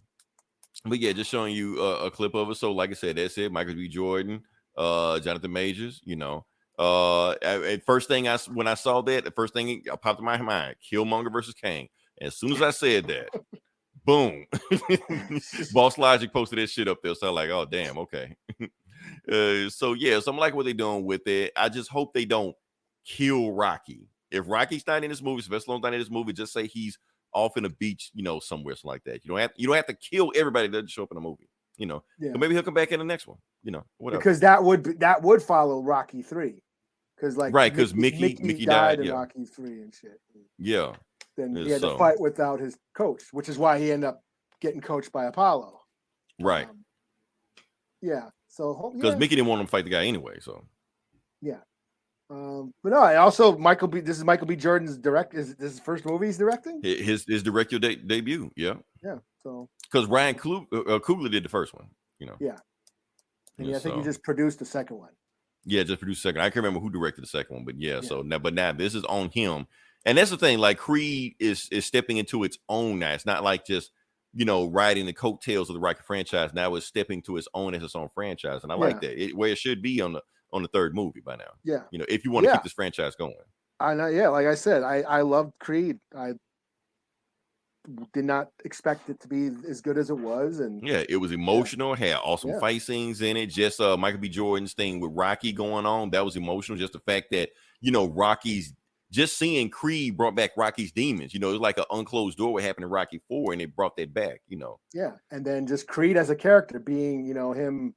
yeah, just showing you a clip of it. So like I said, that's it. Michael B. Jordan, Jonathan Majors, you know. First thing when I saw that, the first thing that popped in my mind, Killmonger versus Kang. As soon as I said that, boom, Boss Logic posted that shit up there. So I'm like, oh damn, okay. So yeah, so I'm like what they're doing with it. I just hope they don't kill Rocky. If Rocky's not in this movie, Sylvester Stallone's not in this movie, just say he's off in a beach, you know, somewhere, something like that. You don't have to kill everybody that doesn't show up in the movie, you know. Yeah. But maybe he'll come back in the next one, you know, whatever. Because that would follow Rocky 3. Because like right, because Mickey died in yeah. Rocky 3 and shit. Yeah. Then he had to fight without his coach, which is why he ended up getting coached by Apollo. Right. Yeah. So because Mickey didn't want him to fight the guy anyway. So yeah. But no, I also this is Michael B. Jordan's is this his first movie he's directing? His director debut. Yeah. Yeah. So because Ryan Coogler did the first one, you know. Yeah. And I think he just produced the second one. Yeah, just produced the second. I can't remember who directed the second one, but yeah. So now this is on him. And that's the thing, like Creed is stepping into its own now. It's not like just, you know, riding the coattails of the Rocky franchise. Now it's stepping to its own as its own franchise. And I like that. Where it should be on the third movie by now. Yeah. You know, if you want to keep this franchise going. I know, yeah, like I said, I loved Creed. I did not expect it to be as good as it was. And yeah, it was emotional, had awesome fight scenes in it. Just Michael B. Jordan's thing with Rocky going on, that was emotional. Just the fact that, you know, just seeing Creed brought back Rocky's demons. You know, it was like an unclosed door what happened in Rocky 4, and it brought that back, you know. Yeah, and then just Creed as a character being, you know, him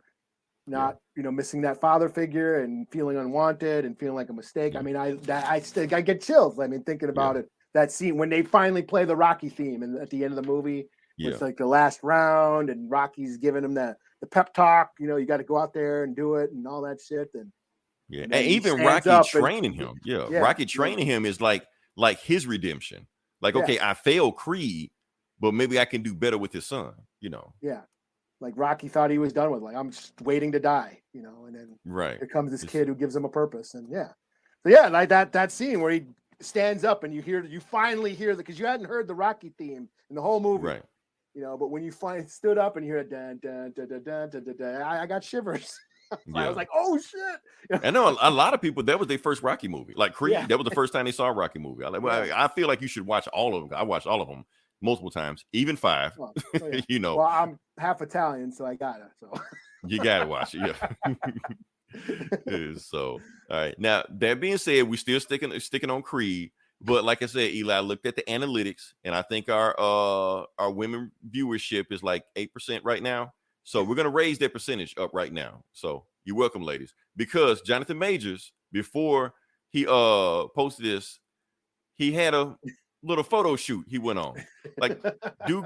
not, you know, missing that father figure and feeling unwanted and feeling like a mistake. Yeah. I mean, I get chills. I mean, thinking about it, that scene when they finally play the Rocky theme and at the end of the movie, it's like the last round and Rocky's giving him the pep talk, you know, you got to go out there and do it and all that shit. And and even Rocky training him. Rocky training him is like his redemption. Like, okay, I failed Creed, but maybe I can do better with his son, you know. Yeah. Like Rocky thought he was done with, like, I'm just waiting to die, you know, and then here comes this kid who gives him a purpose. And so like that scene where he stands up and you finally hear because you hadn't heard the Rocky theme in the whole movie. Right. You know, but when you finally stood up and you hear it, dun, dun, dun, dun, dun, dun, dun, dun, I got shivers. I was like, oh shit. I know a lot of people, that was their first Rocky movie. Like Creed, that was the first time they saw a Rocky movie. I feel like you should watch all of them. I watched all of them multiple times, even 5. Oh, yeah. You know, Well, I'm half Italian, so I gotta. So you gotta watch it. Yeah. So, all right. Now that being said, we still sticking on Creed, but like I said, Eli, I looked at the analytics, and I think our women viewership is like 8% right now. So we're gonna raise that percentage up right now. So you're welcome, ladies, because Jonathan Majors, before he posted this, he had a little photo shoot he went on. Like, dude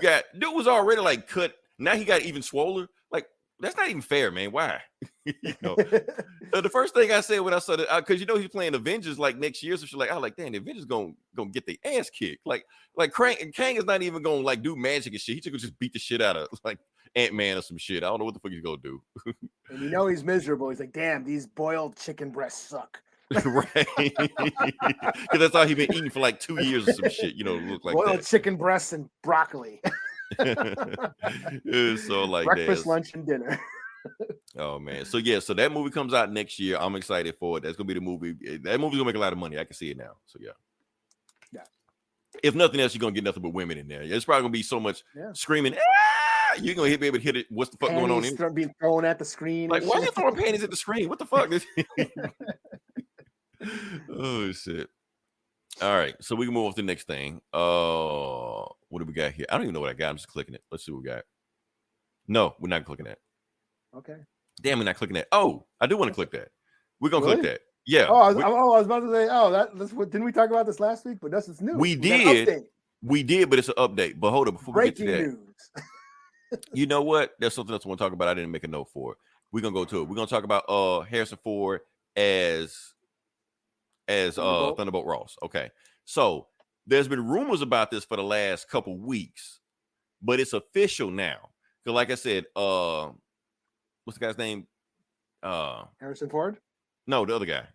was already like cut. Now he got even swoller. Like, that's not even fair, man. Why? You know, the first thing I said when I saw that, because you know he's playing Avengers like next year, so she's like, I like, damn, the Avengers gonna get the ass kicked. Like Kang is not even gonna like do magic and shit. He just beat the shit out of like Ant-Man or some shit. I don't know what the fuck he's gonna do. And you know he's miserable. He's like, damn, these boiled chicken breasts suck. Right, because that's all he's been eating for like 2 years or some shit. You know, look like boiled that. chicken breasts and broccoli. So like breakfast, that. lunch, and dinner. Oh man, so yeah, so that movie comes out next year. I'm excited for it. That's gonna be the movie. That movie's gonna make a lot of money. I can see it now. So yeah. If nothing else, you're gonna get nothing but women in there. It's probably gonna be so much screaming. Ah! You're gonna be able to hit it. What's the fuck going on? Being thrown at the screen. Like, why are you throwing panties at the screen? What the fuck? Oh shit. All right, so we can move on to the next thing. What do we got here? I don't even know what I got. I'm just clicking it. Let's see what we got. No, we're not clicking that. Okay. Damn, we're not clicking that. Oh, I do want to click that. We're gonna click that. Yeah. I was about to say, that's what didn't we talk about this last week? But this is new. We did, but it's an update. But hold on, before breaking we get to that, news. You know what? There's something else I want to talk about. I didn't make a note for it. We're gonna go to it. We're gonna talk about Harrison Ford as Thunderbolt Ross. Okay. So there's been rumors about this for the last couple weeks, but it's official now. So like I said, what's the guy's name? Harrison Ford? No, the other guy.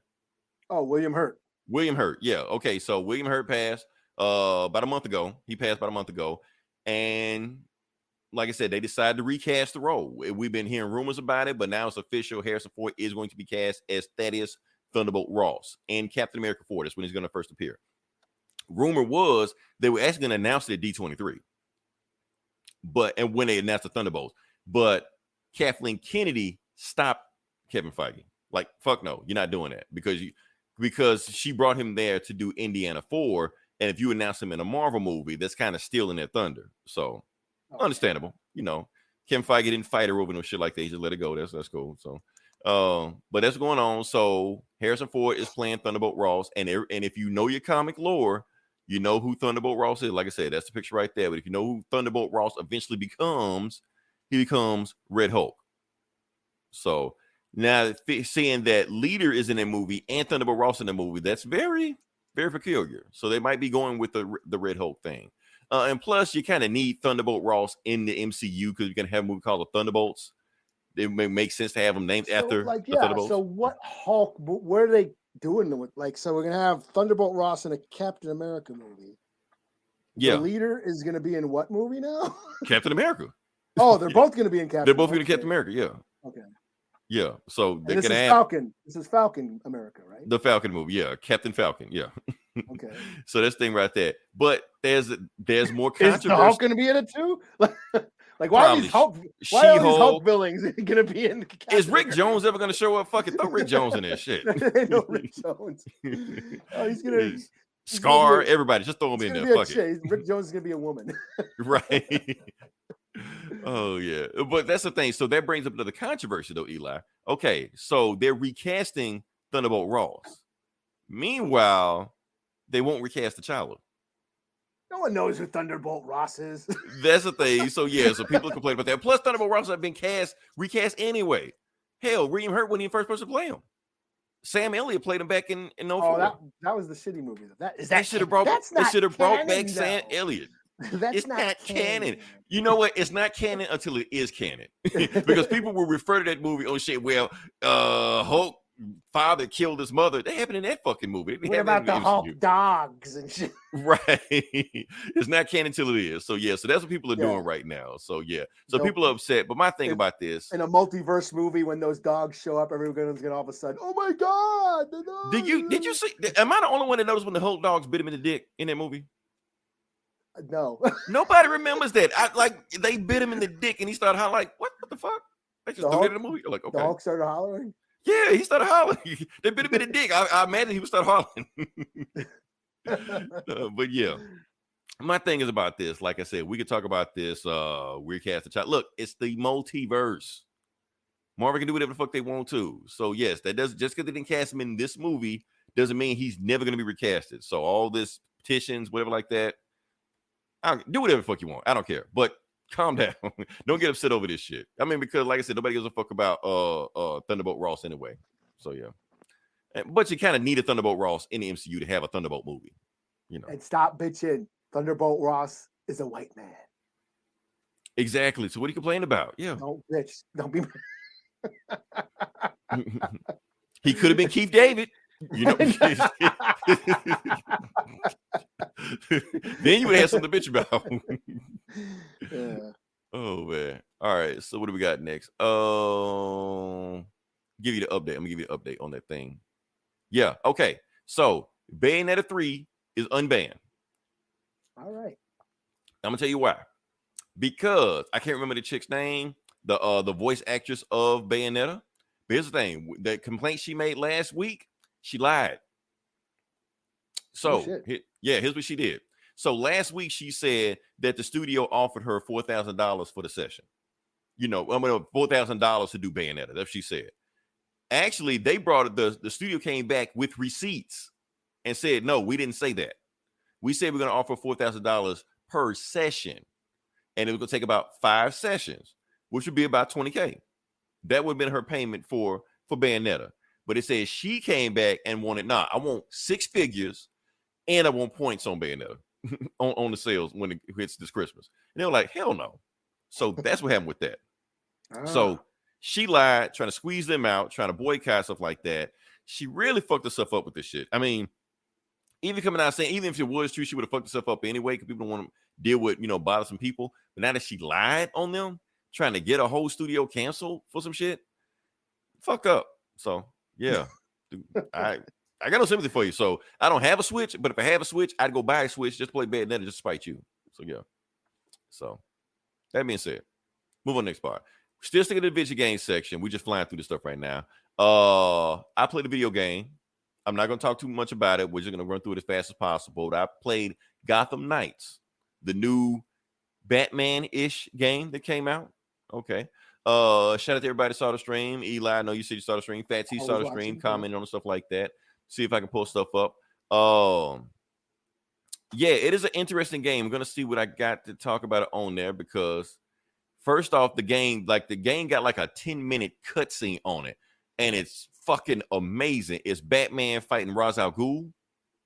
Oh, William Hurt. William Hurt. Yeah. Okay. So William Hurt passed about a month ago. He passed about a month ago. And like I said, they decided to recast the role. We've been hearing rumors about it, but now it's official. Harrison Ford is going to be cast as Thaddeus Thunderbolt Ross and Captain America 4. That's when he's going to first appear. Rumor was they were actually going to announce it at D23. And when they announced the Thunderbolts, but Kathleen Kennedy stopped Kevin Feige. Like, fuck no, you're not doing that because she brought him there to do Indiana 4. And if you announce him in a Marvel movie, that's kind of stealing their thunder. So understandable, you know. Kevin Feige didn't fight her over no shit like that. He just let it go. That's cool. So, but that's going on. So Harrison Ford is playing Thunderbolt Ross, and if you know your comic lore, you know who Thunderbolt Ross is. Like I said, that's the picture right there. But if you know who Thunderbolt Ross eventually becomes, he becomes Red Hulk. So now seeing that Leader is in a movie and Thunderbolt Ross in the movie, that's very, very peculiar. So they might be going with the Red Hulk thing. And plus, you kind of need Thunderbolt Ross in the MCU because you're going to have a movie called The Thunderbolts. It may make sense to have them named after the Thunderbolts. So what Hulk, what are they doing with, like, so we're going to have Thunderbolt Ross in a Captain America movie. Yeah. The Leader is going to be in what movie now? Captain America. Oh, they're both going to be in Captain. They're both going to Captain America, yeah. Okay. Yeah, so they this can is have Falcon. This is Falcon America, right? The Falcon movie, yeah, Captain Falcon, yeah. Okay. So that's thing right there. But there's more Is controversy. the Hulk going to be in it too? Like why are these Hulk? Why are these Hulk villains going to be in? Captain Is Rick America? Jones ever going to show up? Fucking throw Rick Jones in there, shit. No, Rick Jones. Oh, he's going to Scar everybody. Just throw him in there. Fuck it. Rick Jones is going to be a woman. Right. Oh yeah, but that's the thing. So that brings up another controversy, though, Eli. Okay, so they're recasting Thunderbolt Ross. Meanwhile, they won't recast T'Challa. No one knows who Thunderbolt Ross is. That's the thing. So yeah, so people complain about that. Plus, Thunderbolt Ross have been recast anyway. Hell, William Hurt wasn't even first person to play him. Sam Elliott played him back in 04. Oh, that was the shitty movie. They should have brought back Sam Elliott. It's not canon. You know what? It's not canon until it is canon. Because people will refer to that movie, oh shit, well, Hulk father killed his mother. That happened in that fucking movie. What about the Hulk dogs and shit? Right. It's not canon until it is. So yeah, so that's what people are doing right now. So yeah. So people are upset. But my thing about this, in a multiverse movie, when those dogs show up, everyone's gonna all of a sudden, oh my god. Did you see? Am I the only one that noticed when the Hulk dogs bit him in the dick in that movie? No. Nobody remembers that. They bit him in the dick and he started hollering like, what the fuck? They just threw it in the movie. You're like, okay. The Hulk started hollering? Yeah, he started hollering. They bit him in the dick. I imagine he would start hollering. But yeah. My thing is about this. Like I said, we could talk about this recast the child. Look, it's the multiverse. Marvel can do whatever the fuck they want to. So yes, that does just because they didn't cast him in this movie doesn't mean he's never going to be recasted. So all this petitions, whatever like that, do whatever the fuck you want. I don't care. But calm down. Don't get upset over this shit. I mean, because like I said, nobody gives a fuck about Thunderbolt Ross anyway. So yeah. But you kind of need a Thunderbolt Ross in the MCU to have a Thunderbolt movie. You know. And stop bitching. Thunderbolt Ross is a white man. Exactly. So what are you complaining about? Yeah. Don't bitch. Don't be. He could have been Keith David. You know. Then you would have something to bitch about. Yeah. Oh man. All right. So what do we got next? Give you the update. I'm gonna give you the update on that thing. Yeah. Okay. So Bayonetta 3 is unbanned. All right. I'm gonna tell you why. Because I can't remember the chick's name, the voice actress of Bayonetta. But here's the thing: the complaint she made last week, she lied. So here's what she did. So last week she said that the studio offered her $4,000 for the session. You know, $4,000 to do Bayonetta. That's what she said. Actually, they brought it. The studio came back with receipts and said, no, we didn't say that. We said we're going to offer $4,000 per session, and it was going to take about 5 sessions, which would be about $20K. That would have been her payment for Bayonetta. But it says she came back and wanted, I want 6 figures, and I want points on Bayonetta on the sales when it hits this Christmas. And they were like, hell no. So that's what happened with that. So she lied, trying to squeeze them out, trying to boycott, stuff like that. She really fucked herself up with this shit. I mean, even coming out saying, even if it was true, she would have fucked herself up anyway because people don't want to deal with, bothersome people. But now that she lied on them, trying to get a whole studio canceled for some shit, fuck up. So, yeah. I got no sympathy for you. So, I don't have a Switch, but if I have a Switch, I'd go buy a Switch, just play Bayonetta just to spite you. So, yeah. So, that being said, move on to the next part. Still sticking to the video game section. We're just flying through this stuff right now. I played a video game. I'm not going to talk too much about it. We're just going to run through it as fast as possible. I played Gotham Knights, the new Batman-ish game that came out. Okay. Shout out to everybody that saw the stream. Eli, I know you said you saw the stream. Fat T saw the stream, commenting on stuff like that. See if I can pull stuff up. Yeah, it is an interesting game. I'm going to see what I got to talk about it on there because first off, the game got like a 10-minute cutscene on it, and it's fucking amazing. It's Batman fighting Ra's al Ghul.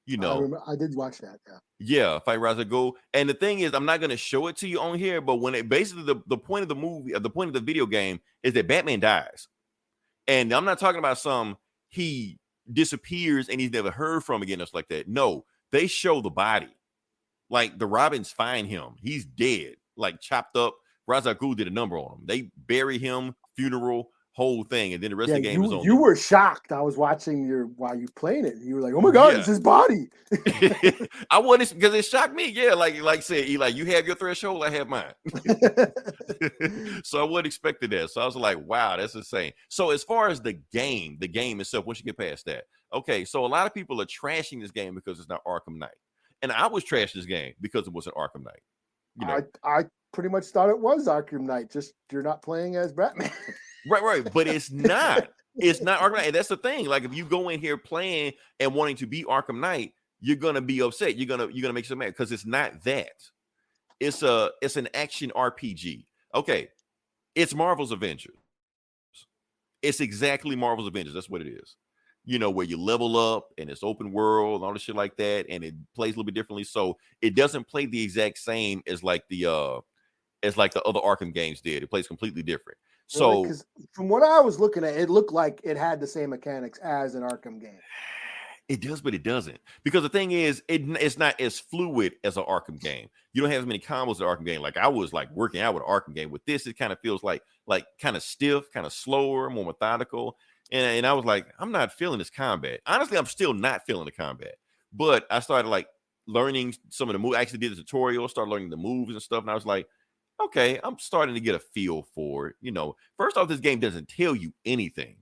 I did watch that. Yeah, fight Ra's al Ghul. And the thing is, I'm not going to show it to you on here, but when it basically the point of the movie, the point of the video game is that Batman dies, and I'm not talking about he disappears and he's never heard from again, just like that. No, they show the body, like the Robins find him, he's dead, like chopped up. Ra's al Ghul did a number on him. They bury him, funeral, whole thing, and then the rest of the game is on. You were shocked. I was watching while you playing it. You were like, "Oh my god, it's his body." I wasn't because it shocked me. Yeah, like said Eli, you have your threshold, I have mine. So I wasn't expecting that. So I was like, "Wow, that's insane." So as far as the game itself, once you get past that, okay. So a lot of people are trashing this game because it's not Arkham Knight, and I was trashing this game because it wasn't Arkham Knight. I pretty much thought it was Arkham Knight. Just you're not playing as Batman. Right. But it's not. It's not Arkham Knight. And that's the thing. Like if you go in here playing and wanting to be Arkham Knight, you're gonna be upset. You're gonna make yourself mad because it's not that. It's an action RPG. Okay. It's Marvel's Avengers. It's exactly Marvel's Avengers. That's what it is. Where you level up and it's open world and all this shit like that, and it plays a little bit differently. So it doesn't play the exact same as like the other Arkham games did. It plays completely different. So because from what I was looking at, it looked like it had the same mechanics as an Arkham game. It does, but it doesn't. Because the thing is, it's not as fluid as an Arkham game. You don't have as many combos as an Arkham game. Like I was like working out with an Arkham game. With this, it kind of feels like kind of stiff, kind of slower, more methodical. And I was like, I'm not feeling this combat. Honestly, I'm still not feeling the combat. But I started like learning some of the moves. I actually did a tutorial, started learning the moves and stuff, and I was like, okay, I'm starting to get a feel for it. First off, this game doesn't tell you anything.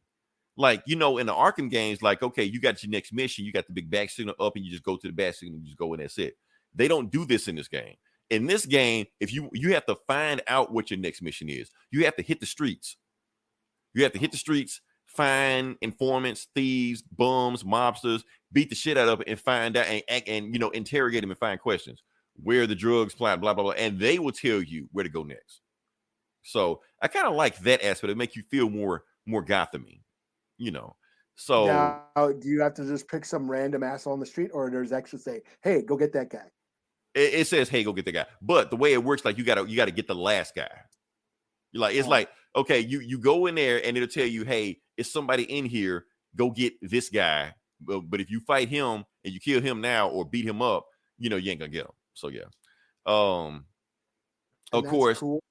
Like, in the Arkham games, like, okay, you got your next mission, you got the big back signal up, and you just go to the back signal, and you just go, and that's it. They don't do this in this game. In this game, if you have to find out what your next mission is, you have to hit the streets. You have to hit the streets, find informants, thieves, bums, mobsters, beat the shit out of it, and find out and interrogate them and find questions. Where are the drugs plant, blah, blah, blah, and they will tell you where to go next. So I kind of like that aspect. It makes you feel more Gotham-y. So now, do you have to just pick some random asshole on the street, or does it actually say, "Hey, go get that guy"? It says, "Hey, go get that guy." But the way it works, like you gotta get the last guy. It's like, okay, you go in there and it'll tell you, "Hey, it's somebody in here. Go get this guy." But if you fight him and you kill him now or beat him up, you ain't gonna get him. So yeah, of course. Cool.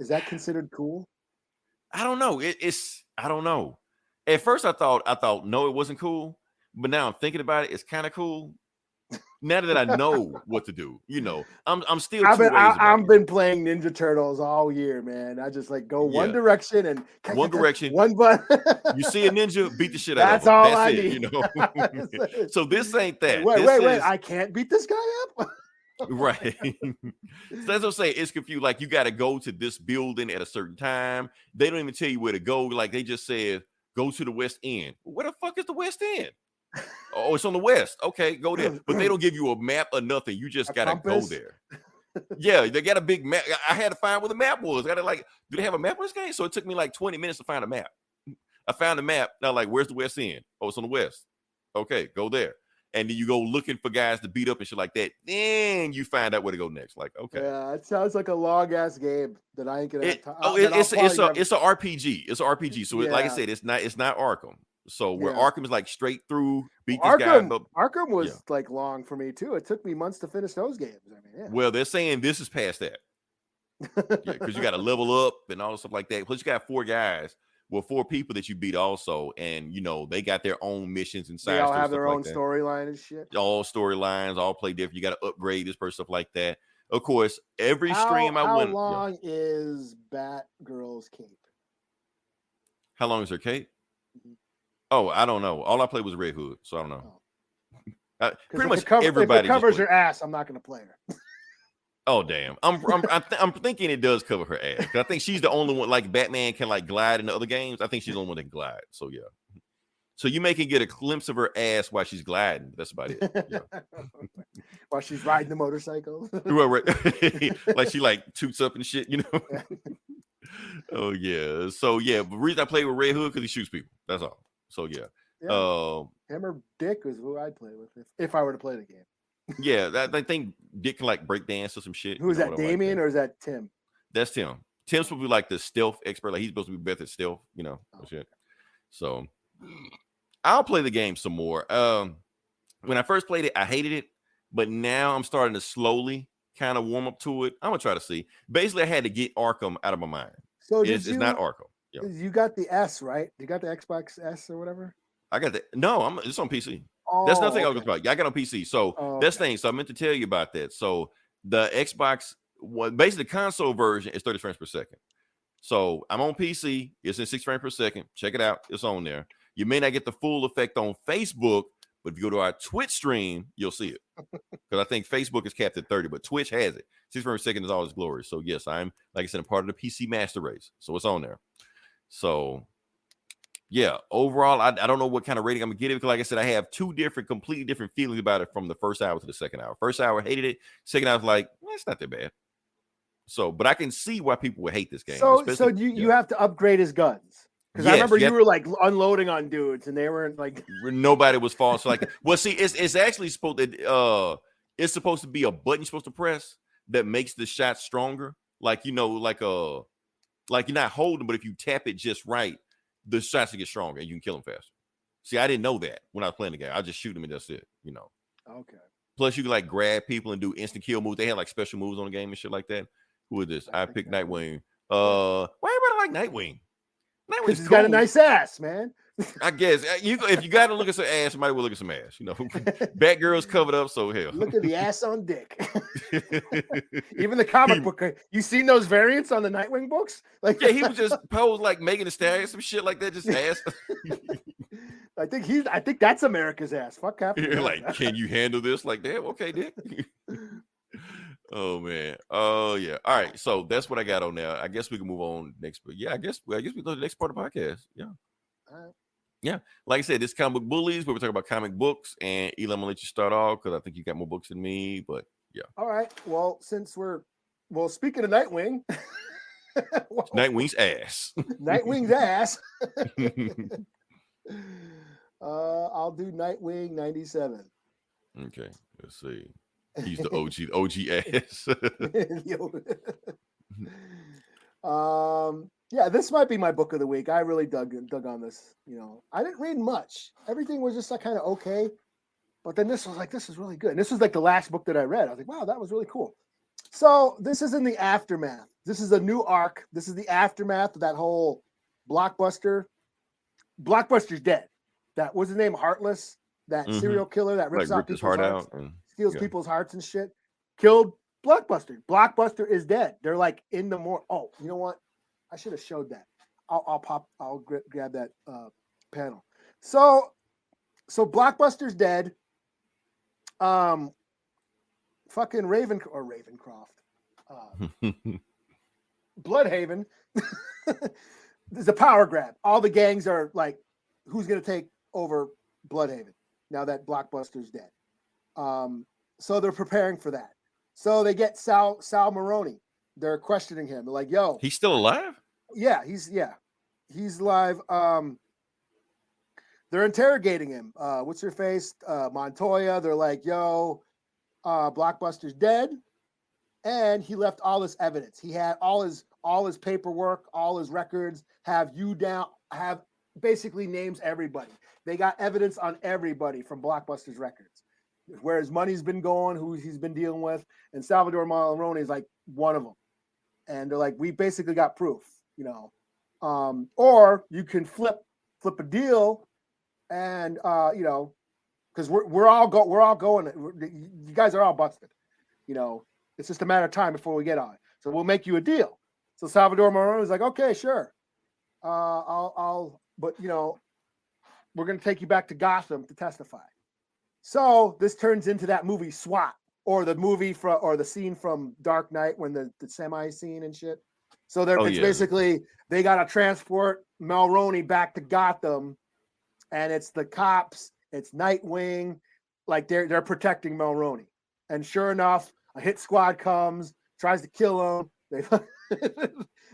Is that considered cool? I don't know. I don't know. At first, I thought no, it wasn't cool. But now I'm thinking about it. It's kind of cool. Now that I know what to do, I'm still. I've been playing Ninja Turtles all year, man. I just go one direction and one button. You see a ninja, beat the shit out of him. That's all I need. So this ain't that. Wait! I can't beat this guy up. Right. So that's what I'm saying. It's confused. Like, you got to go to this building at a certain time. They don't even tell you where to go. Like, they just said, go to the West End. Where the fuck is the West End? Oh, it's on the West. Okay, go there. But they don't give you a map or nothing. You just got to go there. Yeah, they got a big map. I had to find where the map was. I got to do they have a map on this game? So it took me 20 minutes to find a map. I found the map. Now, where's the West End? Oh, it's on the West. Okay, go there. And then you go looking for guys to beat up and shit like that. Then you find out where to go next. Okay. Yeah, it sounds like a long ass game that I ain't gonna have time. It's a RPG. It's an RPG. So like I said, it's not Arkham. So where Arkham is straight through, beat this guy. Arkham was long for me too. It took me months to finish those games. Well, they're saying this is past that. Because you got to level up and all this stuff like that. Plus you got 4 guys. Well, 4 people that you beat also, and they got their own missions inside. They all have their own storyline and shit. All storylines, all play different. You got to upgrade this person, stuff like that. Of course, every stream I went. How long is Batgirl's cape? How long is her cape? Mm-hmm. Oh, I don't know. All I played was Red Hood, so I don't know. Pretty much everybody. If it covers her ass, I'm not going to play her. Oh damn! I'm thinking it does cover her ass. I think she's the only one. Like Batman can glide in the other games. I think she's the only one that can glide. So yeah. So you may can get a glimpse of her ass while she's gliding. That's about it. Yeah. While she's riding the motorcycle. Right. Like she toots up and shit. Oh yeah. So yeah. The reason I play with Red Hood because he shoots people. That's all. So yeah. Him or Dick is who I'd play with if I were to play the game. Yeah, I think Dick can break dance or some shit. Who is that, Damien or is that Tim? That's Tim. Tim's supposed to be the stealth expert. He's supposed to be better at stealth, shit. So I'll play the game some more. When I first played it, I hated it, but now I'm starting to slowly kind of warm up to it. I'm gonna try to see. Basically, I had to get Arkham out of my mind. So it's not Arkham. Yeah. You got the S, right? You got the Xbox S or whatever? I got the it's on PC. That's nothing I was about. I got on PC. So that's thing. So I meant to tell you about that. So the Xbox, basically the console version is 30 frames per second. So I'm on PC. It's in 6 frames per second. Check it out. It's on there. You may not get the full effect on Facebook, but if you go to our Twitch stream, you'll see it. Because I think Facebook is capped at 30, but Twitch has it. 6 frames per second is all its glory. So yes, I'm, like I said, I'm part of the PC master race. So it's on there. So yeah, overall, I don't know what kind of rating I'm gonna give it because, like I said, I have 2 completely different feelings about it from the first hour to the second hour. First hour, hated it. Second hour, was it's not that bad. So, but I can see why people would hate this game. So you have to upgrade his guns because I remember you were unloading on dudes and they weren't nobody was false. Well, see, it's actually supposed to it's supposed to be a button you're supposed to press that makes the shot stronger. You're not holding, but if you tap it just right, the shots will get stronger and you can kill them faster. See, I didn't know that when I was playing the game. I just shoot them and that's it, Okay. Plus, you can grab people and do instant kill moves. They had special moves on the game and shit like that. Who is this? I picked Nightwing. Why everybody like Nightwing? Because he's got a nice ass, man. I guess if you got to look at some ass, you might well look at some ass. You know, Batgirl's covered up, so hell. Look at the ass on dick. Even the comic book. You seen those variants on the Nightwing books? Like, yeah, he was just posed like Megan Thee Stallion, some shit like that, just ass. I think that's America's ass. Fuck Captain You're America. like, can you handle this? Like, damn, okay, Dick. Oh man. Oh yeah. All right. So that's what I got on now. I guess we can move on next. But yeah, I guess we go to the next part of the podcast. Yeah. All right. Yeah. Like I said, this Comic Book Bullies, where we're talking about comic books. And Eli, I'm gonna let you start off because I think you got more books than me. But yeah. All right. Well, speaking of Nightwing, Nightwing's ass. Nightwing's ass. I'll do Nightwing 97. Okay. Let's see. He's the OG ass. Yeah, this might be my book of the week. I really dug on this. You know, I didn't read much. Everything was just like kind of okay. But then this is really good. And this was like the last book that I read. I was like, wow, that was really cool. So this is in the aftermath. This is a new arc. This is the aftermath of that whole Blockbuster. Blockbuster's dead. That was his name, Heartless, that serial killer that rips his heart out. Steals people's hearts and shit. Killed Blockbuster. Blockbuster is dead. They're like in the more. Oh, you know what? I should have showed that. I'll grab that panel. So Blockbuster's dead. Fucking Ravencroft. Bloodhaven. There's a power grab. All the gangs are like, who's gonna take over Bloodhaven now that Blockbuster's dead? So they're preparing for that. So they get Sal Maroni. They're questioning him. They're like, "Yo, he's still alive?" Yeah, he's alive. They're interrogating him. What's her face? Montoya. They're like, "Yo, Blockbuster's dead, and he left all this evidence. He had all his paperwork, all his records. Have basically names everybody. They got evidence on everybody from Blockbuster's records, where his money's been going, who he's been dealing with, and Salvador Maroni is like one of them. And they're like, we basically got proof, you know. Or you can flip a deal, and you know, because we're all going. You guys are all busted, you know. It's just a matter of time before we get on. So we'll make you a deal. So Salvador Maroni is like, okay, sure. But you know, we're gonna take you back to Gotham to testify. So this turns into that movie SWAT, or the scene from Dark Knight when the semi scene and shit. So basically they got to transport Mulroney back to Gotham, and it's the cops, it's Nightwing, like they're protecting Mulroney. And sure enough, a hit squad comes, tries to kill him.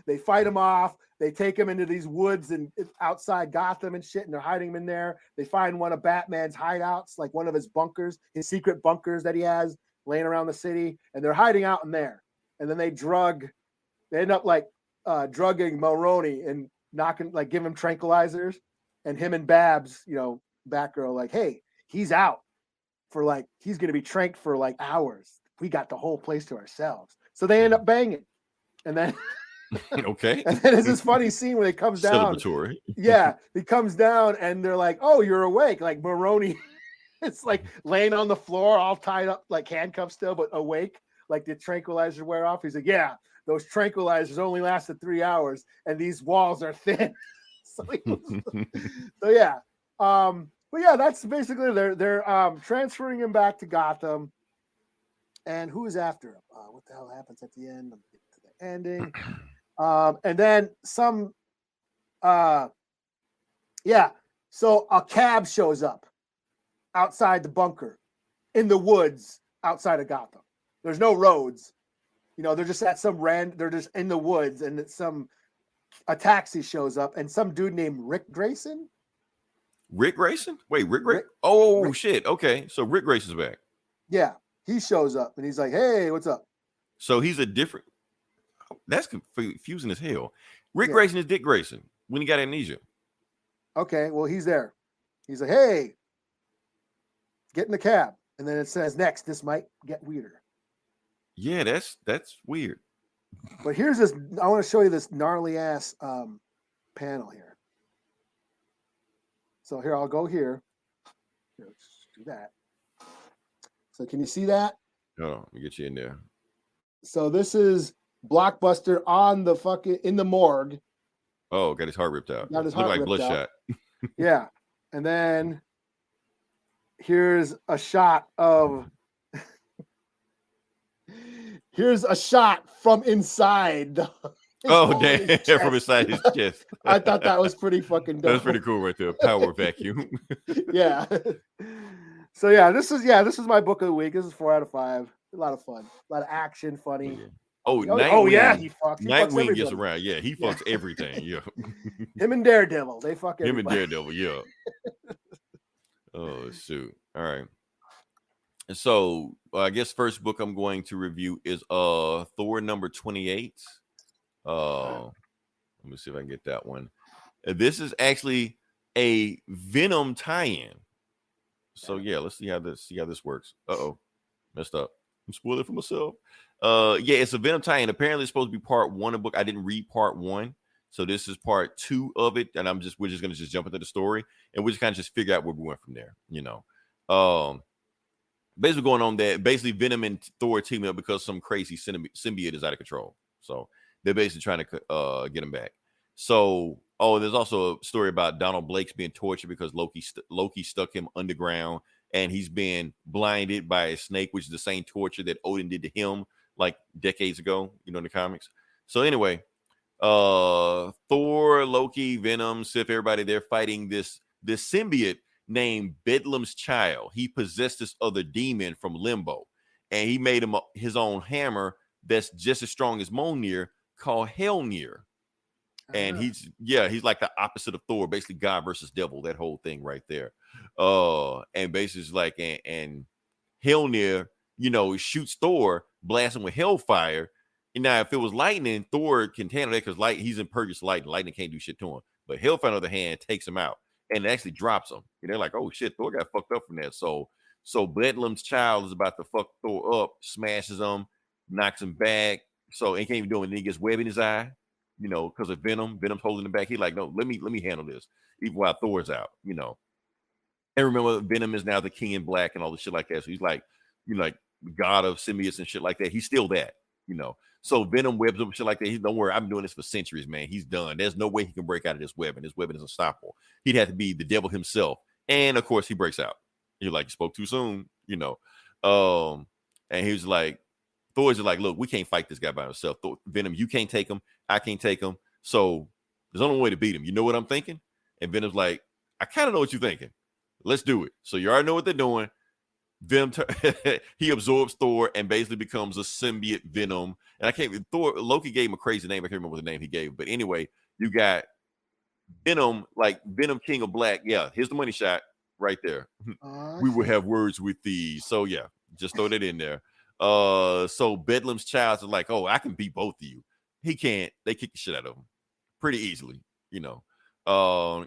They fight him off. They take him into these woods and outside Gotham and shit, and they're hiding him in there. They find one of Batman's hideouts, like one of his bunkers, his secret bunkers that he has laying around the city, and they're hiding out in there. And then they end up like drugging Mulroney and give him tranquilizers, and him and Babs, you know, Batgirl, like, hey, he's out for he's gonna be tranked for like hours. We got the whole place to ourselves. So they end up banging, and then. Okay. And then it's this funny scene where he comes down. Celebratory. Yeah, he comes down and they're like, "Oh, you're awake." Like Maroni, it's like laying on the floor, all tied up, like handcuffed still, but awake. Like the tranquilizers wear off. He's like, "Yeah, those tranquilizers only lasted 3 hours, and these walls are thin." So yeah. But yeah, that's basically they're transferring him back to Gotham. And who is after him? What the hell happens at the end? Let me get to the ending. And then so a cab shows up outside the bunker in the woods outside of Gotham. There's no roads, you know, they're just at they're just in the woods, and a taxi shows up, and some dude named Rick Grayson. Rick Grayson? Wait, Rick Grayson? Oh, shit. Okay. So Rick Grayson's back. Yeah. He shows up and he's like, hey, what's up? So he's a different. That's confusing as hell. Rick Grayson is Dick Grayson when he got amnesia. Okay, well, he's there. He's like, hey, get in the cab. And then it says, next, this might get weirder. Yeah, that's weird. But here's this. I want to show you this gnarly ass panel here. So here, I'll go here. Here, let's do that. So can you see that? Oh, let me get you in there. So this is Blockbuster on the in the morgue. Oh, got his heart ripped out. Got his Look heart like ripped bloodshot. Yeah. And then here's a shot from inside. Oh, damn. From inside his chest. I thought that was pretty fucking dope. That's pretty cool right there. Power vacuum. Yeah. So yeah, this is my book of the week. This is 4 out of 5. A lot of fun, a lot of action, funny. Oh, Nightwing. Yeah, he fucks Nightwing gets everybody. around. Yeah, he fucks everything. Yeah. Him and Daredevil, they fuck everybody. Him and Daredevil, yeah. Oh, shoot. All right. And so I guess first book I'm going to review is Thor number 28. Let me see if I can get that one. This is actually a Venom tie-in. So yeah, let's see how this works. Uh-oh. Messed up. I'm spoiling for myself. Yeah, it's a Venom tie-in. Apparently it's supposed to be part 1 of the book. I didn't read part 1. So this is part 2 of it. And we're just gonna jump into the story and we just kind of just figure out where we went from there, you know. Basically going on that basically Venom and Thor teaming up because some crazy symbiote is out of control. So they're basically trying to get him back. So there's also a story about Donald Blake's being tortured because Loki stuck him underground and he's been blinded by a snake, which is the same torture that Odin did to him like decades ago, you know, in the comics. So anyway, Thor, Loki, Venom, Sif, everybody, they're fighting this symbiote named Bedlam's Child. He possessed this other demon from Limbo, and he made him his own hammer that's just as strong as Mjolnir, called Helnir. And he's like the opposite of Thor, basically God versus devil, that whole thing right there. And basically it's like and Helnir, you know, shoots Thor, blasting with hellfire. And now if it was lightning, Thor can handle that because he's impervious to lightning. Lightning can't do shit to him. But hellfire, on the other hand, takes him out and it actually drops him. And they're like, oh shit, Thor got fucked up from that. So Bedlam's Child is about to fuck Thor up, smashes him, knocks him back. So he can't even do it. And then he gets web in his eye, you know, because of Venom. Venom's holding him back. He's like, no, let me handle this, even while Thor's out, you know. And remember, Venom is now the King in Black and all the shit like that. So he's like, you know, like God of symbiotes and shit like that. He's still that, you know. So Venom webs him, shit like that. Don't worry, I've been doing this for centuries, man. He's done. There's no way he can break out of this web, and this weapon is unstoppable. He'd have to be the devil himself. And of course, he breaks out. You're like, you spoke too soon, you know. And he was like, Thor's just like, look, we can't fight this guy by himself. Venom, you can't take him. I can't take him. So there's only way to beat him. You know what I'm thinking? And Venom's like, I kind of know what you're thinking. Let's do it. So you already know what they're doing. Venom, he absorbs Thor and basically becomes a symbiote Venom. And Loki gave him a crazy name. I can't remember the name he gave. But anyway, you got Venom, like Venom King of Black. Yeah, here's the money shot right there. We will have words with thee. So yeah, just throw that in there. So Bedlam's Child is like, oh, I can beat both of you. He can't. They kick the shit out of him pretty easily, you know.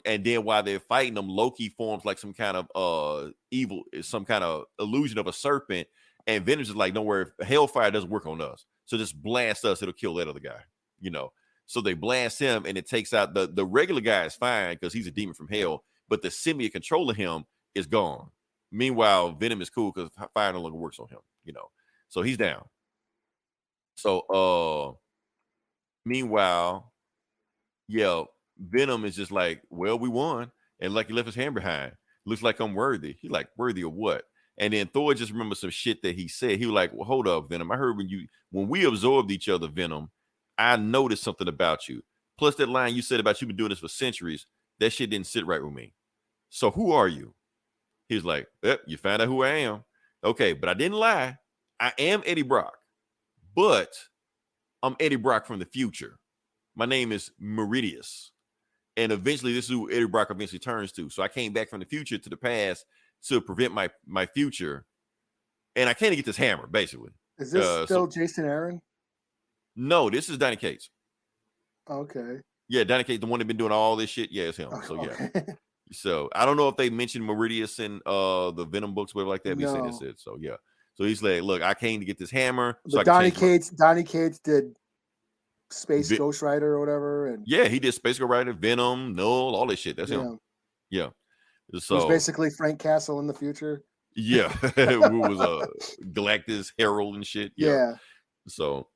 And then while they're fighting them, Loki forms like some kind of evil, some kind of illusion of a serpent. And Venom's is like, don't worry, hellfire doesn't work on us. So just blast us, it'll kill that other guy, you know. So they blast him and it takes out the regular guy is fine because he's a demon from hell, but the symbiote controlling him is gone. Meanwhile, Venom is cool because fire no longer works on him, you know. So he's down. So meanwhile, yeah, Venom is just like, well, we won. And like he left his hand behind. Looks like I'm worthy. He's like, worthy of what? And then Thor just remembers some shit that he said. He was like, well, hold up, Venom. I heard when we absorbed each other, Venom, I noticed something about you. Plus that line you said about you've been doing this for centuries, that shit didn't sit right with me. So who are you? He's like, you found out who I am. Okay, but I didn't lie. I am Eddie Brock, but I'm Eddie Brock from the future. My name is Meridius. And eventually this is who Eddie Brock eventually turns to. So I came back from the future to the past to prevent my future. And I can't get this hammer, basically. Is this still Jason Aaron? No, this is Donny Cates. Okay. Yeah, Donny Cates, the one that's been doing all this shit. Yeah, it's him. So yeah. So I don't know if they mentioned Meridius in the Venom books, whatever like that. But he said it's it. So yeah. So he's like, look, I came to get this hammer. So Donny Cates did Space Ghost Rider or whatever. And yeah, he did Space Ghost Rider, Venom, Null, all this shit. That's him. Yeah. Who's So basically Frank Castle in the future. yeah, who was Galactus Herald and shit. Yeah. Yeah. So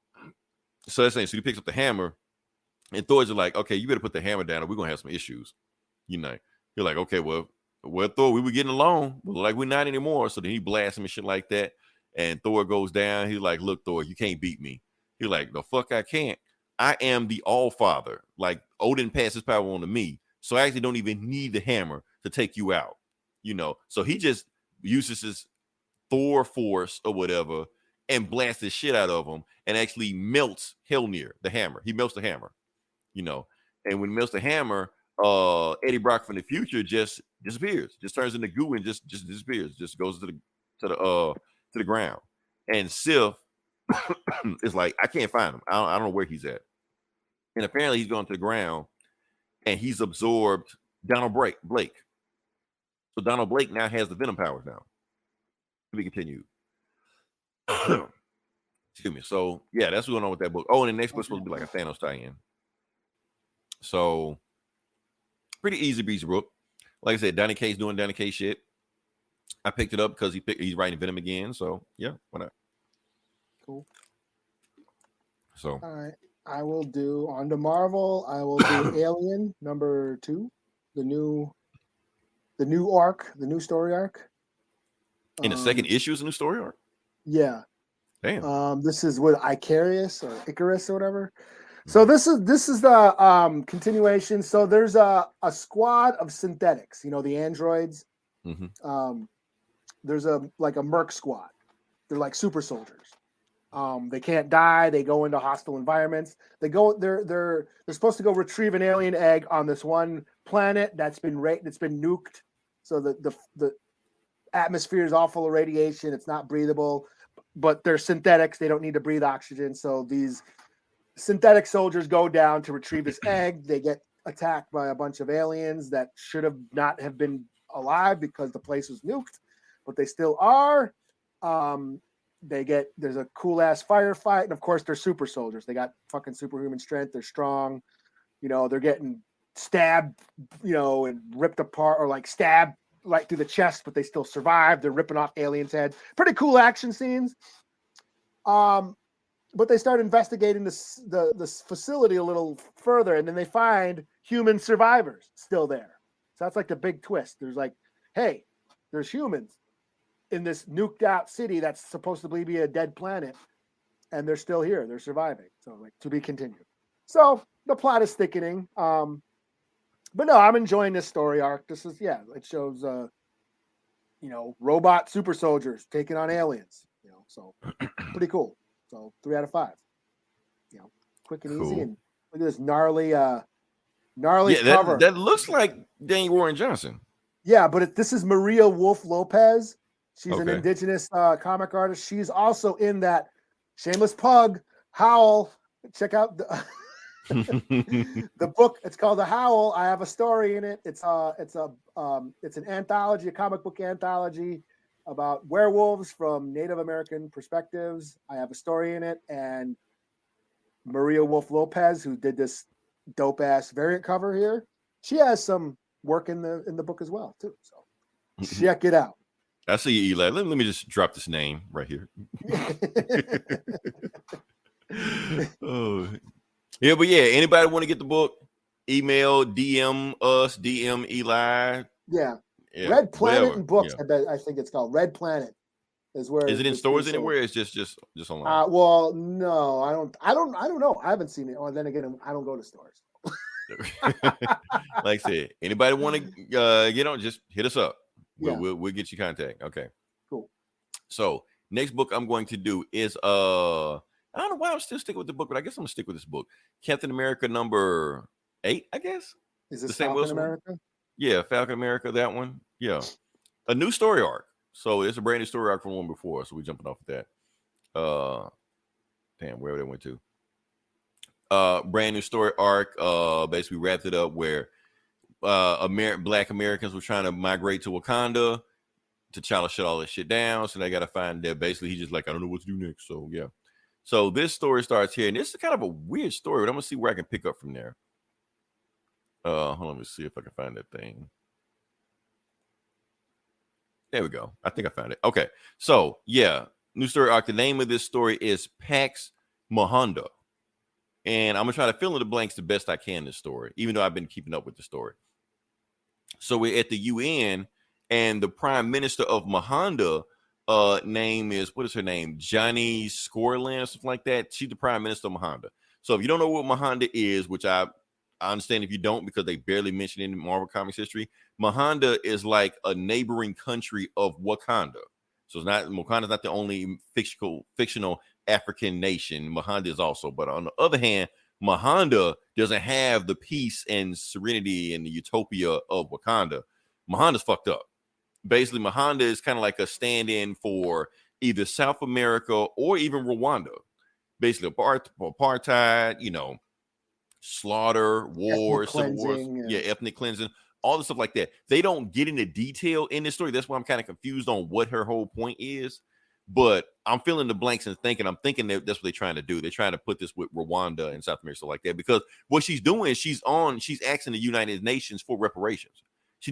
that's saying, so he picks up the hammer, and Thor's like, okay, you better put the hammer down, or we're gonna have some issues. You know, you're like, okay, well, Thor, we were getting along, but like we're not anymore. So then he blasts him and shit like that, and Thor goes down. He's like, look, Thor, you can't beat me. He's like, the fuck I can't. I am the All Father. Like Odin passes power on to me, so I actually don't even need the hammer to take you out. You know, so he just uses his Thor force or whatever and blasts the shit out of him and actually melts Helnir, the hammer. He melts the hammer, you know. And when he melts the hammer, Eddie Brock from the future just disappears, just turns into goo and just disappears, just goes to the ground. And Sif is like, I can't find him. I don't know where he's at. And apparently he's gone to the ground and he's absorbed Donald Blake. So Donald Blake now has the Venom powers now. To be continued. Excuse me. So yeah, that's what's going on with that book. Oh, and the next book's supposed to be like a Thanos tie-in. So pretty easy breezy book. Like I said, Donny K's doing Donny K shit. I picked it up because he's writing Venom again. So yeah, why not? Cool. So all right. I will do on to Marvel. I will do Alien #2, the new arc, the new story arc. in the second issue is a new story arc. Yeah. Damn. This is what Icarus or Icarus or whatever. So this is the continuation. So there's a squad of synthetics, you know, the androids. Mm-hmm. There's a merc squad. They're like super soldiers. They can't die. They go into hostile environments. They're supposed to go retrieve an alien egg on this one planet that's been nuked. So the atmosphere is all full of radiation. It's not breathable, but they're synthetics. They don't need to breathe oxygen. So these synthetic soldiers go down to retrieve this egg. They get attacked by a bunch of aliens that should have not have been alive because the place was nuked, but they still are. There's a cool ass firefight, and of course they're super soldiers. They got fucking superhuman strength. They're strong. You know, they're getting stabbed, you know, and ripped apart, or like stabbed right through the chest, but they still survive. They're ripping off aliens' heads. Pretty cool action scenes. But they start investigating this facility a little further, and then they find human survivors still there. So that's like the big twist. There's like, hey, there's humans in this nuked out city that's supposed to be a dead planet, and they're still here. They're surviving. So like, to be continued. So the plot is thickening. But no, I'm enjoying this story arc. It shows you know, robot super soldiers taking on aliens, you know, so pretty cool. So 3 out of 5. You know, quick and easy. And look at this gnarly cover. That looks like Daniel Warren Johnson. Yeah, but this is Maria Wolf Lopez. She's an indigenous comic artist. She's also in that shameless plug, Howl. Check out the book. It's called The Howl. I have a story in it. It's an anthology, a comic book anthology about werewolves from Native American perspectives. I have a story in it, and Maria Wolf Lopez, who did this dope ass variant cover here, she has some work in the book as well too. So check it out. I see you, Eli. Let me just drop this name right here. Oh, yeah, but yeah, anybody want to get the book? Email, DM us, DM Eli. Yeah. Red Planet and books. Yeah. I think it's called Red Planet. Is it in stores anywhere? It's just online. Well, no, I don't know. I haven't seen it. Or then again, I don't go to stores. Like I said, anybody want to get on? Just hit us up. We'll get you contact. Okay. Cool. So next book I'm going to do is I don't know why I'm still sticking with the book, but I guess I'm gonna stick with this book. Captain America #8, I guess. Is this Falcon America? One? Yeah, Falcon America, that one. Yeah. A new story arc. So it's a brand new story arc from one before. So we're jumping off of that. Damn, where they went to. Brand new story arc. Basically wrapped it up where Black Americans were trying to migrate to Wakanda. T'Challa shut all this shit down. So they gotta find that basically he's just like, I don't know what to do next. So yeah. So this story starts here, and this is kind of a weird story, but I'm gonna see where I can pick up from there. Hold on, let me see if I can find that thing. There we go. I think I found it. Okay. So yeah, new story arc. The name of this story is Pax Mahonda. And I'm gonna try to fill in the blanks the best I can in this story, even though I've been keeping up with the story. So we're at the UN, and the Prime Minister of Mahonda name is, what is her name? Johnny Scorland or something like that. She's the Prime Minister of Mahonda. So if you don't know what Mahonda is, which I understand if you don't, because they barely mention it in Marvel Comics history, Mahonda is like a neighboring country of Wakanda. So it's not, Wakanda's not the only fictional African nation. Mahonda is also, but on the other hand, Mahonda doesn't have the peace and serenity and the utopia of Wakanda. Mahonda's fucked up. Basically, Mahonda is kind of like a stand-in for either South America or even Rwanda. Basically, apartheid, you know, slaughter, war, civil wars, ethnic cleansing, all the stuff like that. They don't get into detail in this story. That's why I'm kind of confused on what her whole point is. But I'm filling the blanks and I'm thinking that that's what they're trying to do. They're trying to put this with Rwanda and South America, stuff like that. Because what she's doing is she's asking the United Nations for reparations.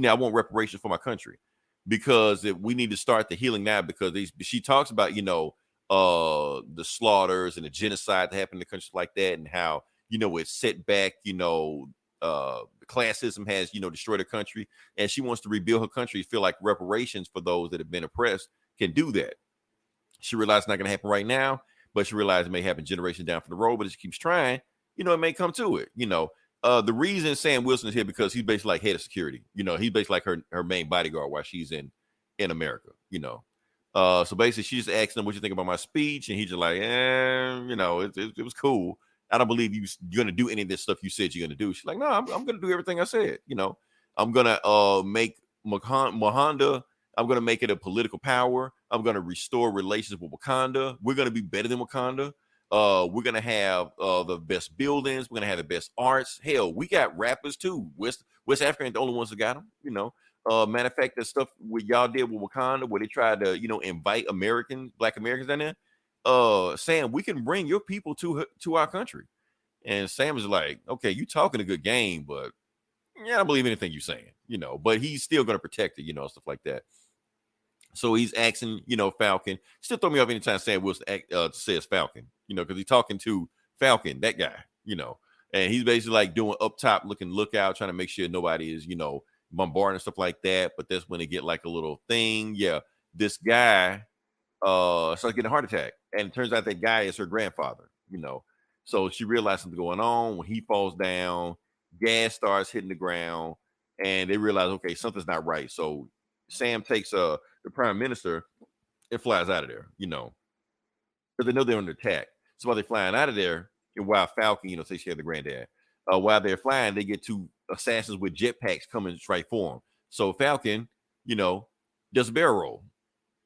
I want reparations for my country, because we need to start the healing now, because she talks about, you know, the slaughters and the genocide that happened in the country like that, and how, you know, it's set back, you know, the classism has, you know, destroyed her country, and she wants to rebuild her country, feel like reparations for those that have been oppressed can do that. She realized it's not going to happen right now, but she realized it may happen generations down the road. But if she keeps trying, you know, it may come to it. You know, the reason Sam Wilson is here because he's basically like head of security. You know, he's basically like her main bodyguard while she's in America. You know, so basically she's just asking him, "What you think about my speech?" And he's just like, you know, it was cool. I don't believe you're going to do any of this stuff you said you're going to do. She's like, "No, I'm going to do everything I said. You know, I'm going to make Mahonda. I'm going to make it a political power. I'm going to restore relations with Wakanda. We're going to be better than Wakanda. We're going to have the best buildings. We're going to have the best arts. Hell, we got rappers too. West Africa ain't the only ones that got them, you know. Matter of fact, the stuff what y'all did with Wakanda, where they tried to, you know, invite Black Americans down there. Sam, we can bring your people to our country. And Sam is like, okay, you talking a good game, but yeah, I don't believe anything you're saying, you know. But he's still going to protect it, you know, stuff like that. So he's asking, you know, Falcon. Still throw me off anytime Sam Wilson says Falcon, you know, because he's talking to Falcon, that guy, you know, and he's basically like doing up top lookout, trying to make sure nobody is, you know, bombarding and stuff like that. But that's when they get like a little thing. Yeah, this guy starts getting a heart attack, and it turns out that guy is her grandfather, you know. So she realizes something going on. When he falls down, gas starts hitting the ground, and they realize, okay, something's not right. So Sam takes the prime minister and flies out of there, you know, because they know they're under attack. So while they're flying out of there, and while Falcon, you know, takes care of the granddad, while they're flying, they get two assassins with jetpacks coming straight for them. So Falcon, you know, does a barrel roll,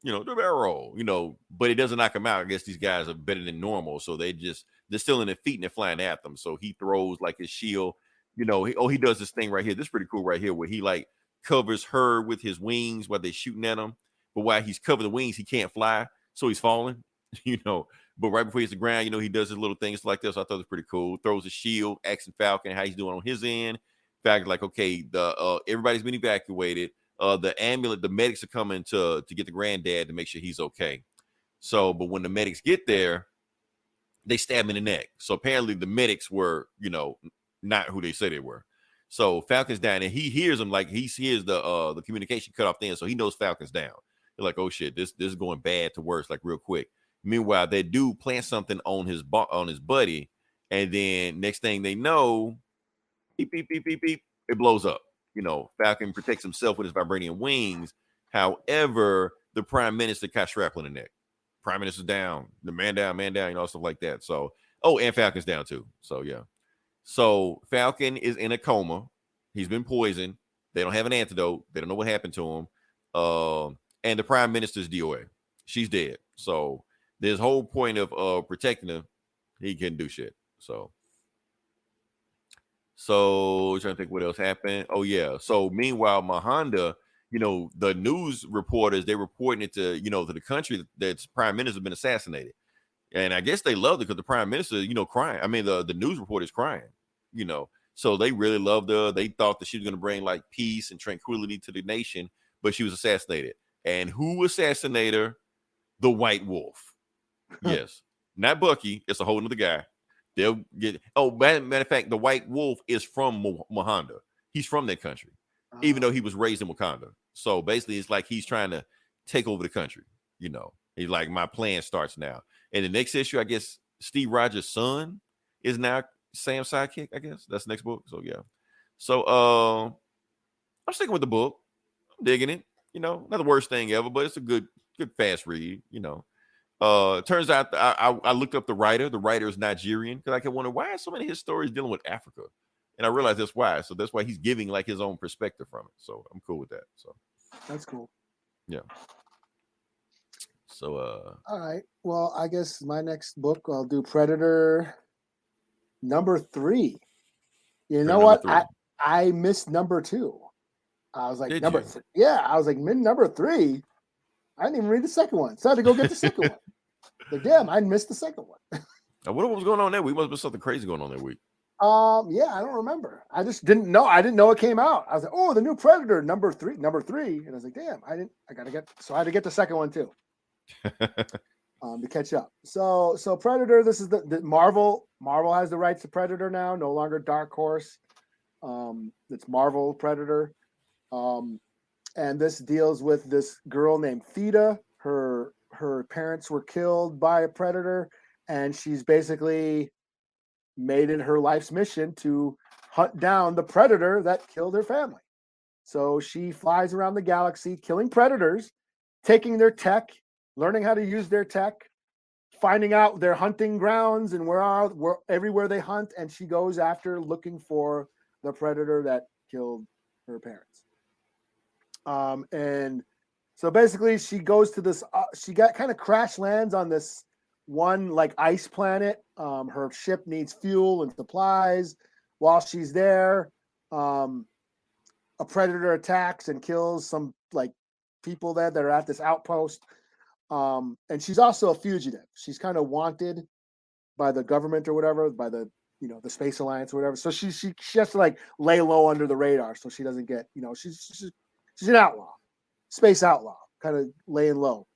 you know, the barrel roll, you know, but it doesn't knock them out. I guess these guys are better than normal, so they're still in their feet and they're flying at them. So he throws like his shield, you know. He does this thing right here. This is pretty cool right here, where he like covers her with his wings while they're shooting at him. But while he's covering the wings, he can't fly, so he's falling, you know. But right before he hits the ground, you know, he does his little things like this. So I thought it was pretty cool. Throws a shield, asking Falcon how he's doing on his end. Falcon's like, okay, everybody's been evacuated. The medics are coming to get the granddad to make sure he's okay. So, but when the medics get there, they stab him in the neck. So apparently the medics were, you know, not who they said they were. So Falcon's down, and he hears them, like he hears the communication cut off then, so he knows Falcon's down. They're like, oh shit, this is going bad to worse, like real quick. Meanwhile, they do plant something on his buddy, and then next thing they know, beep beep beep beep beep, it blows up. You know, Falcon protects himself with his vibranium wings. However, the prime minister got shrapnel in the neck. Prime minister's down, the man down, you know, stuff like that. So, and Falcon's down too. So yeah. So Falcon is in a coma. He's been poisoned. They don't have an antidote. They don't know what happened to him. And the prime minister's DOA. She's dead. So this whole point of protecting him, he couldn't do shit. So trying to think what else happened. Oh yeah. So meanwhile, Mahonda, you know, the news reporters, they're reporting it to, you know, to the country that prime minister has been assassinated. And I guess they loved it because the prime minister, you know, crying. I mean, the news report is crying, you know. So they really loved her. They thought that she was going to bring like peace and tranquility to the nation, but she was assassinated. And who assassinated her? The White Wolf. Yes, not Bucky. It's a whole nother guy. They'll get. Oh, matter of fact, the White Wolf is from Wakanda. He's from that country, even though he was raised in Wakanda. So basically, it's like he's trying to take over the country. You know, he's like, my plan starts now. And the next issue, I guess, Steve Rogers' son is now Sam's sidekick. I guess that's the next book. So yeah. So I'm sticking with the book. I'm digging it. You know, not the worst thing ever, but it's a good fast read. You know. Turns out I looked up the writer. The writer is Nigerian because I kept wondering why are so many of his stories dealing with Africa, and I realized that's why. So that's why he's giving like his own perspective from it. So I'm cool with that. So That's cool. yeah. So All right. Well, I guess my next book I'll do Predator number 3. You know what? I missed number 2. I was like Did number you? 3. Yeah, I was like number 3. I didn't even read the second one, so I had to go get the second one. Like, damn, I missed the second one. what was going on that week? Must have been something crazy going on that week. Yeah, I don't remember. I just didn't know. I didn't know it came out. I was like, oh, the new Predator number 3, and I was like, damn, I had to get the second one too. To catch up. So Predator, this is the Marvel has the rights to Predator now, no longer Dark Horse. It's Marvel Predator. And this deals with this girl named Vidja. Her parents were killed by a predator, and she's basically made it her life's mission to hunt down the predator that killed her family. So she flies around the galaxy, killing predators, taking their tech, learning how to use their tech, finding out their hunting grounds and where everywhere they hunt, and she goes after looking for the predator that killed her parents. And so basically she goes to this, she got kind of crash lands on this one like ice planet. Her ship needs fuel and supplies. While she's there, a predator attacks and kills some like people that are at this outpost. And she's also a fugitive. She's kind of wanted by the government or whatever, by the, the Space Alliance or whatever. So she has to like lay low under the radar so she doesn't get, she's an outlaw, space outlaw, kind of laying low.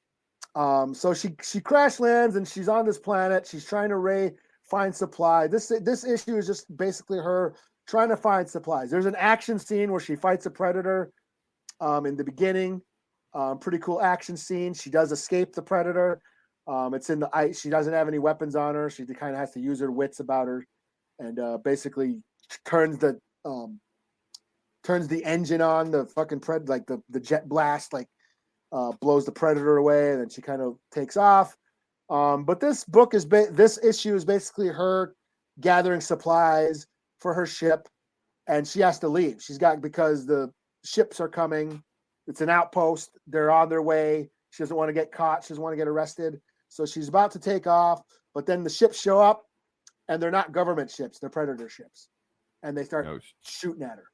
So she crash lands and she's on this planet. She's trying to find supply. This issue is just basically her trying to find supplies. There's an action scene where she fights a predator in the beginning. Pretty cool action scene. She does escape the predator. It's in the ice. She doesn't have any weapons on her. She kind of has to use her wits about her, and basically turns the engine on the fucking like the jet blast, like blows the predator away, and then she kind of takes off. But this book this issue is basically her gathering supplies for her ship, and she has to leave. Because the ships are coming. It's an outpost. They're on their way. She doesn't want to get caught. She doesn't want to get arrested. So she's about to take off, but then the ships show up, and they're not government ships. They're predator ships, and they start shooting at her.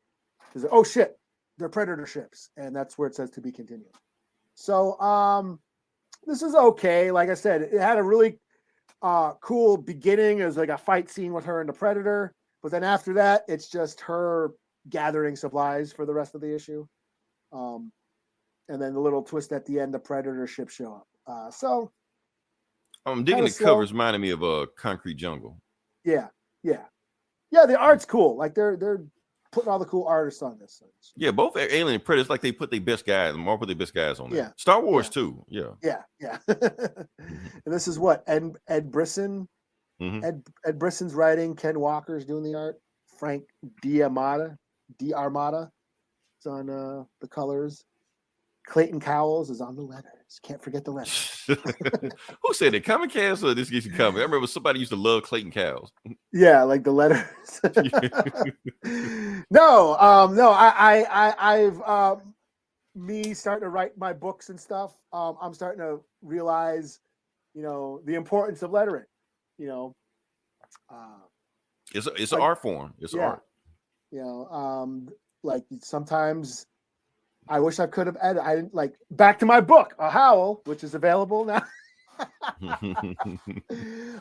She's like, oh shit, they're predator ships, and that's where it says to be continued. So this is okay. Like I said, it had a really cool beginning. It was like a fight scene with her and the predator, but then after that, it's just her gathering supplies for the rest of the issue. And then the little twist at the end, the predator ships show up. So I'm digging the covers, reminding me of a Concrete Jungle. Yeah. The art's cool. Like they're putting all the cool artists on this. Yeah, both Alien and Predator, like they put their best guys. Marvel put their best guys on there. Yeah. Star Wars too. Yeah. And this is what Ed Brisson. Mm-hmm. Ed Brisson's writing. Ken Walker's doing the art. Frank D'Armata is on the colors. Clayton Cowles is on the letters. Can't forget the letters. Who said it? Comic Cast or this gets you covered? I remember somebody used to love Clayton Cowles. Yeah, like the letters. No. I've me starting to write my books and stuff. I'm starting to realize, the importance of lettering. It's an art form. It's art. Like sometimes I wish I could have edited. I didn't like back to my book, A Howl, which is available now.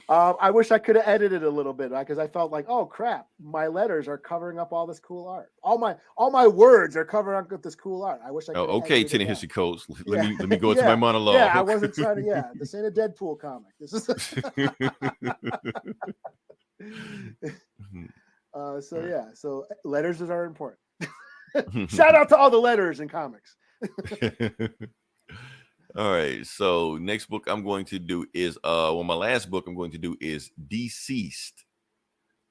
I wish I could have edited a little bit because I felt like, oh crap, my letters are covering up all this cool art. All my words are covering up this cool art. I wish I could. Okay, Tenant History Coach. Let Yeah. me go into my monologue. Yeah, I wasn't trying to. Yeah, this ain't a Deadpool comic. This is. So letters are important. Shout out to all the letters in comics. All right. So next book I'm going to do is my last book I'm going to do is DCeased.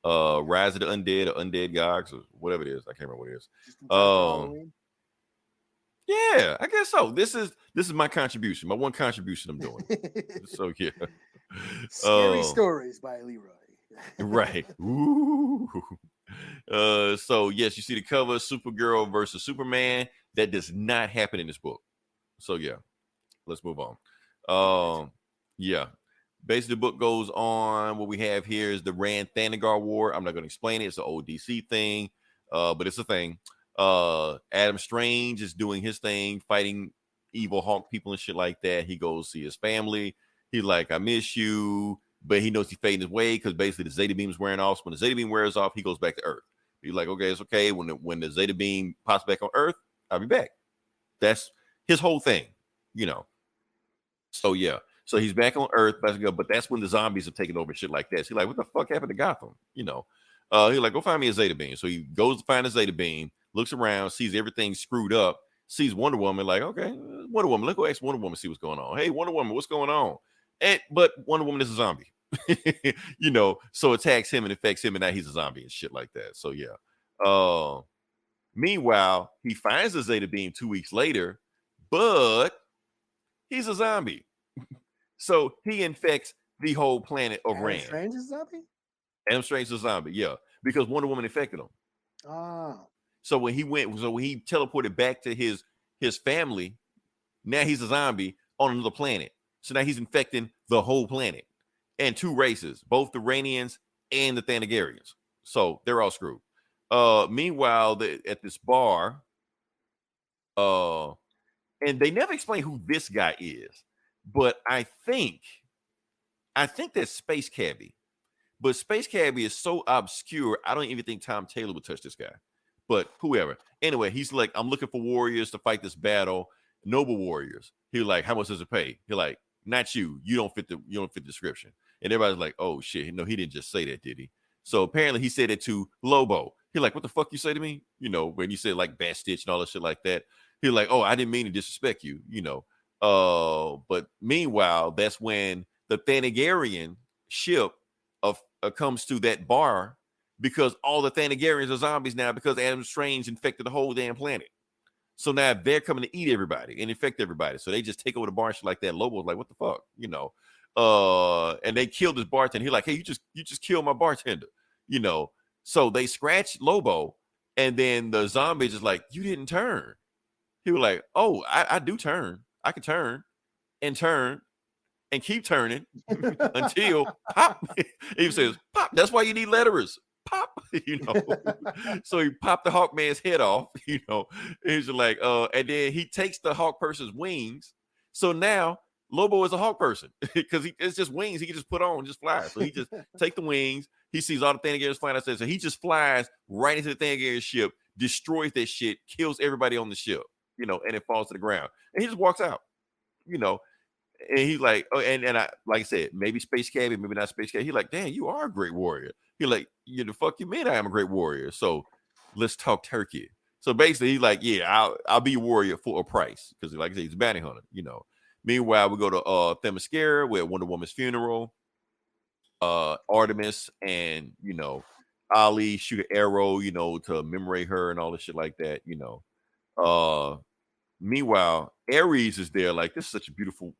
Rise of the Undead or Undead Gods or whatever it is. I can't remember what it is. Yeah, I guess so. This is my contribution, my one contribution I'm doing. So yeah. Scary Stories by Leroy. Right. Ooh. So yes, you see the cover, Supergirl versus Superman. That does not happen in this book. So yeah, let's move on. Yeah. Basically, the book goes on. What we have here is the Rand Thanagar War. I'm not going to explain it. It's an old DC thing, but it's a thing. Adam Strange is doing his thing, fighting evil Hawk people and shit like that. He goes see his family. He's like, I miss you. But he knows he's fading his way because basically the Zeta Beam's wearing off. So when the Zeta Beam wears off, he goes back to Earth. He's like, okay, it's okay. When the Zeta Beam pops back on Earth, I'll be back. That's his whole thing, you know. So yeah. So he's back on Earth, but that's when the zombies are taking over shit like that. So he's like, what the fuck happened to Gotham? You know. He's like, go find me a Zeta Beam. So he goes to find a Zeta Beam, looks around, sees everything screwed up, sees Wonder Woman, like, okay, Wonder Woman. Let's go ask Wonder Woman, see what's going on. Hey, Wonder Woman, what's going on? But Wonder Woman is a zombie. You know, so attacks him and affects him, and now he's a zombie and shit like that. So yeah. Meanwhile, he finds the Zeta Beam 2 weeks later, but he's a zombie. So he infects the whole planet of Rand. Adam Strange is a zombie? Adam Strange is a zombie, yeah, because Wonder Woman infected him. Oh. So when he teleported back to his family, now he's a zombie on another planet. So now he's infecting the whole planet and two races, both the Ranians and the Thanagarians. So they're all screwed. Meanwhile, at this bar, and they never explain who this guy is, but I think that's Space Cabbie. But Space Cabbie is so obscure, I don't even think Tom Taylor would touch this guy. But whoever. Anyway, he's like, I'm looking for warriors to fight this battle, noble warriors. He's like, how much does it pay? He's like, not you. You don't fit the description. And everybody's like, oh shit. No, he didn't just say that, did he? So apparently he said it to Lobo. He's like, what the fuck you say to me? You know, when you said like Bat Stitch and all that shit like that. He's like, oh, I didn't mean to disrespect you, you know. But meanwhile, that's when the Thanagarian ship comes to that bar because all the Thanagarians are zombies now because Adam Strange infected the whole damn planet. So now they're coming to eat everybody and infect everybody. So they just take over the bar and shit like that. Lobo's like, what the fuck? You know. And they killed this bartender. He's like, hey, you just killed my bartender, you know. So they scratch Lobo, and then the zombie is like, you didn't turn. He was like, oh, I do turn. I can turn and keep turning until pop. He says, pop. That's why you need letterers. Pop, you know. So he popped the Hawkman's head off, you know. He's like, and then he takes the Hawk person's wings. So now Lobo is a Hawk person because it's just wings he can just put on and just fly. So he just take the wings. He sees all the Thanagarians flying outside. So he just flies right into the Thanagarian ship, destroys that shit, kills everybody on the ship, you know, and it falls to the ground. And he just walks out, you know. And he's like, oh, and I, like I said, maybe Space Cabbie, maybe not Space Cabbie. He's like, damn, you are a great warrior. He's like, you the fuck you mean I am a great warrior? So let's talk turkey. So basically, he's like, yeah, I'll be a warrior for a price because, like I said, he's a bounty hunter, you know. Meanwhile, we go to Themyscira, where Wonder Woman's funeral. Artemis and, you know, Ali shoot an arrow, you know, to commemorate her and all this shit like that, you know. Meanwhile, Ares is there, like, this is such a beautiful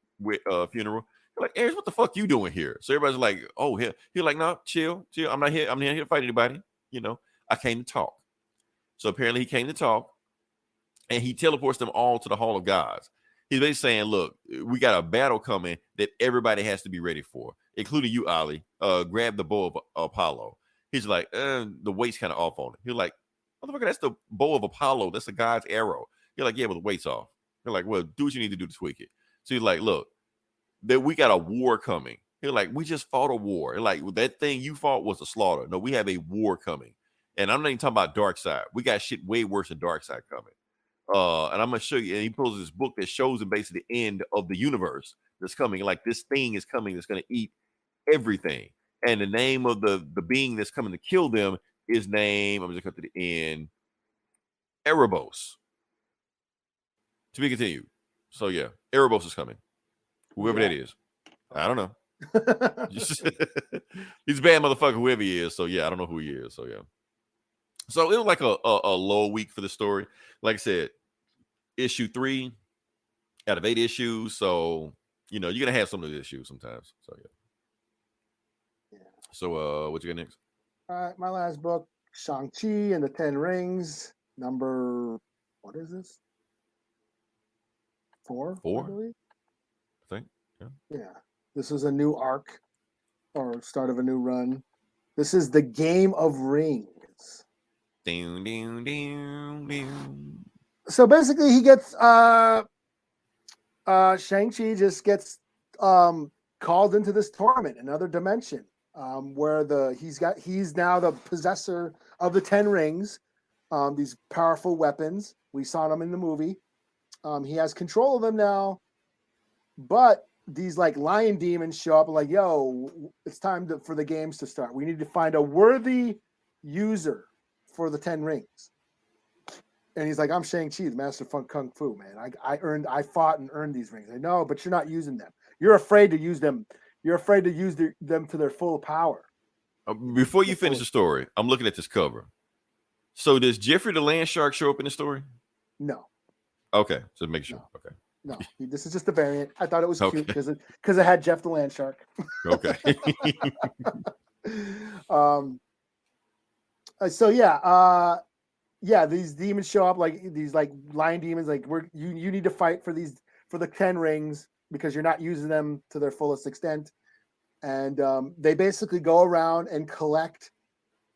funeral. You're like, Ares, what the fuck you doing here? So everybody's like, oh, he's like, no, chill. I'm not here. I'm not here to fight anybody. You know, I came to talk. So apparently he came to talk, and he teleports them all to the Hall of Gods. He's basically saying, look, we got a battle coming that everybody has to be ready for, including you, Ali. Grab the bow of Apollo. He's like, the weight's kind of off on it. He's like, motherfucker, that's the bow of Apollo. That's the god's arrow. You're like, yeah, but the weight's off. You're like, well, do what you need to do to tweak it. So he's like, look, that we got a war coming. They're like, we just fought a war. They're like, that thing you fought was a slaughter. No, we have a war coming. And I'm not even talking about Darkseid. We got shit way worse than Darkseid coming. And I'm gonna show you. And he pulls this book that shows him basically the end of the universe that's coming. Like this thing is coming that's gonna eat everything. And the name of the being that's coming to kill them is named, I'm just going to the end, Erebos. To be continued. So yeah, Erebos is coming. Whoever that is. I don't know. He's a bad motherfucker, whoever he is. So yeah, I don't know who he is. So yeah. So it was like a low week for the story. Like I said, issue 3 out of 8 issues. So, you know, you're going to have some of the issues sometimes. So yeah. So what you got next? All right, my last book, Shang-Chi and the 10 Rings, number, what is this? 4? 4? I believe. I think. Yeah. Yeah. This is a new arc or start of a new run. This is the Game of Rings. Down, down, down, down. So basically he gets Shang-Chi just gets called into this tournament, another dimension, where he's now the possessor of the 10 rings, these powerful weapons. We saw them in the movie. He has control of them now, but these like lion demons show up like, yo, it's time for the games to start. We need to find a worthy user for the 10 rings. And he's like, I'm Shang-Chi, the master of Kung Fu, man. I fought and earned these rings. I know, but you're not using them. You're afraid to use them. You're afraid to use them to their full power. Before you finish the story, I'm looking at this cover. So does Jeffrey the Land Shark show up in the story? No. Okay, so make sure. No. Okay. No, this is just a variant. I thought it was Okay. cute because it had Jeff the Land Shark. Okay. So yeah, these demons show up like these like lion demons. Like you need to fight for the 10 rings because you're not using them to their fullest extent. And they basically go around and collect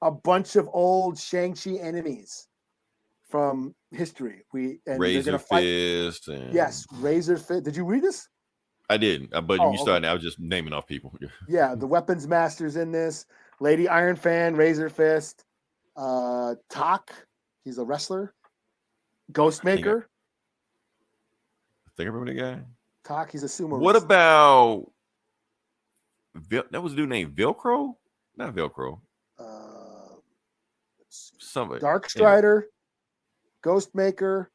a bunch of old Shang-Chi enemies from history. Razor Fist. Yes, Razor Fist. Did you read this? I didn't, but you started. I was just naming off people. Yeah, the weapons masters in this. Lady Iron Fan, Razor Fist, Tak, he's a wrestler. Ghostmaker. I think I remember the guy. Tak, he's a sumo. What wrestler. about that was a dude named Velcro? Not Velcro. Somebody. Dark Strider, Ghostmaker,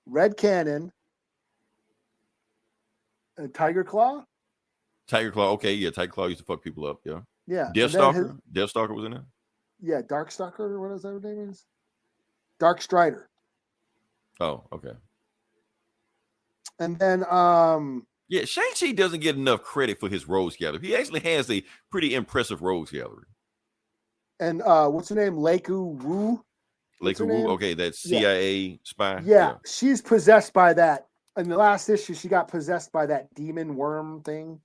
Red Cannon, and Tiger Claw. Tiger Claw. Okay, yeah, Tiger Claw used to fuck people up. Yeah. Yeah. Deathstalker. Deathstalker was in there. Yeah, Darkstalker. What is that name? Is Dark Strider. Oh, okay. And then yeah, Shang-Chi doesn't get enough credit for his rogues gallery. He actually has a pretty impressive rogues gallery. And what's her name? Leiku Wu. Leiku Wu. Okay, that's CIA spy. Yeah, she's possessed by that. In the last issue, she got possessed by that demon worm thing.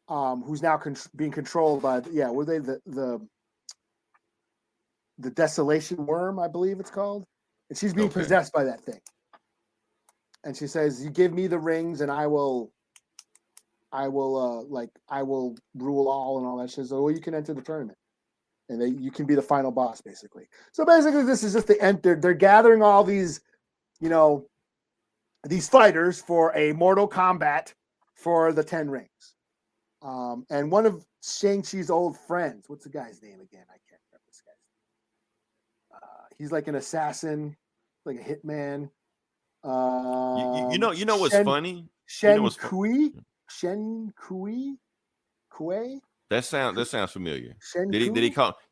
Who's now being controlled by were they the desolation worm, I believe it's called, and she's being possessed by that thing. And she says, "You give me the rings, and I will rule all and all that shit." So, well, you can enter the tournament, and you can be the final boss, basically. So basically, this is just the end. They're gathering all these, these fighters for a Mortal Kombat for the 10 rings. And one of Shang-Chi's old friends, what's the guy's name again? I can't remember this guy's name. He's like an assassin, like a hitman. You know what's funny? Shen Kui? That sounds familiar. Shen Did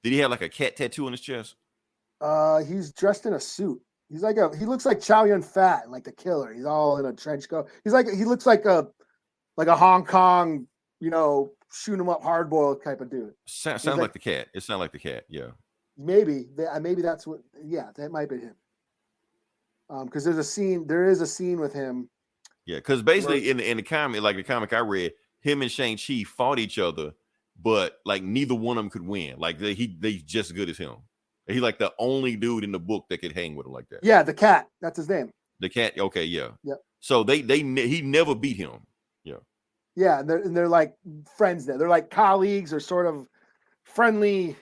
he have like a cat tattoo on his chest? He's dressed in a suit. He looks like Chow Yun Fat, like the killer. He's all in a trench coat. He looks like a Hong Kong, shoot 'em up hard boiled type of dude. Sounds like the cat. It sounds like the cat. Yeah. Maybe that's what. Yeah, that might be him. Because there is a scene with him. Yeah, because basically in the comic, like the comic I read, him and Shang-Chi fought each other, but like neither one of them could win. Like they just as good as him. He's like the only dude in the book that could hang with him like that. Yeah, the cat. That's his name. The cat. Okay, yeah. Yep. So he never beat him. Yeah. Yeah, and they're like friends there. They're like colleagues or sort of friendly,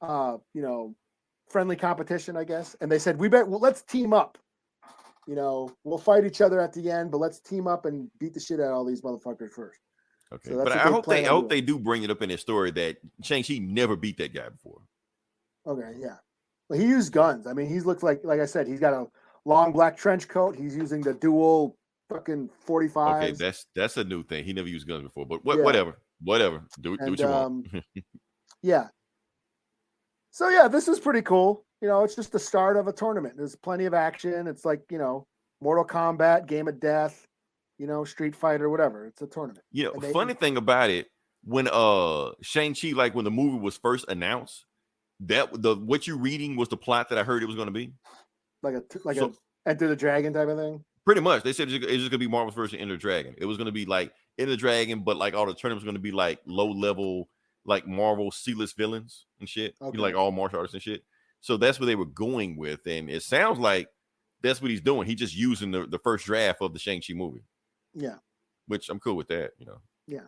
friendly competition, I guess. And they said, let's team up. We'll fight each other at the end, but let's team up and beat the shit out of all these motherfuckers first. Okay, So that's but what I they hope plan I on hope doing. they do bring it up in their story that Shang-Chi never beat that guy before. Okay, yeah. Well, he used guns. I mean, he looks like I said, he's got a long black trench coat. He's using the dual fucking 45s. Okay, that's a new thing. He never used guns before, but Yeah. whatever. Do And what you want. yeah. So yeah, this is pretty cool. It's just the start of a tournament. There's plenty of action. It's like, Mortal Kombat, Game of Death, Street Fighter, whatever. It's a tournament. Funny thing about it, when Shang-Chi, like when the movie was first announced, what you're reading was the plot that I heard it was going to be. Like a Enter the Dragon type of thing. Pretty much, they said it's just going to be Marvel's version of Enter the Dragon. It was going to be like Enter the Dragon, but like all the tournaments going to be like low level, like Marvel C-list villains and shit. Okay. Like all martial artists and shit. So that's what they were going with, and it sounds like that's what he's doing. He's just using the first draft of the Shang-Chi movie. Yeah, which I'm cool with that. Yeah,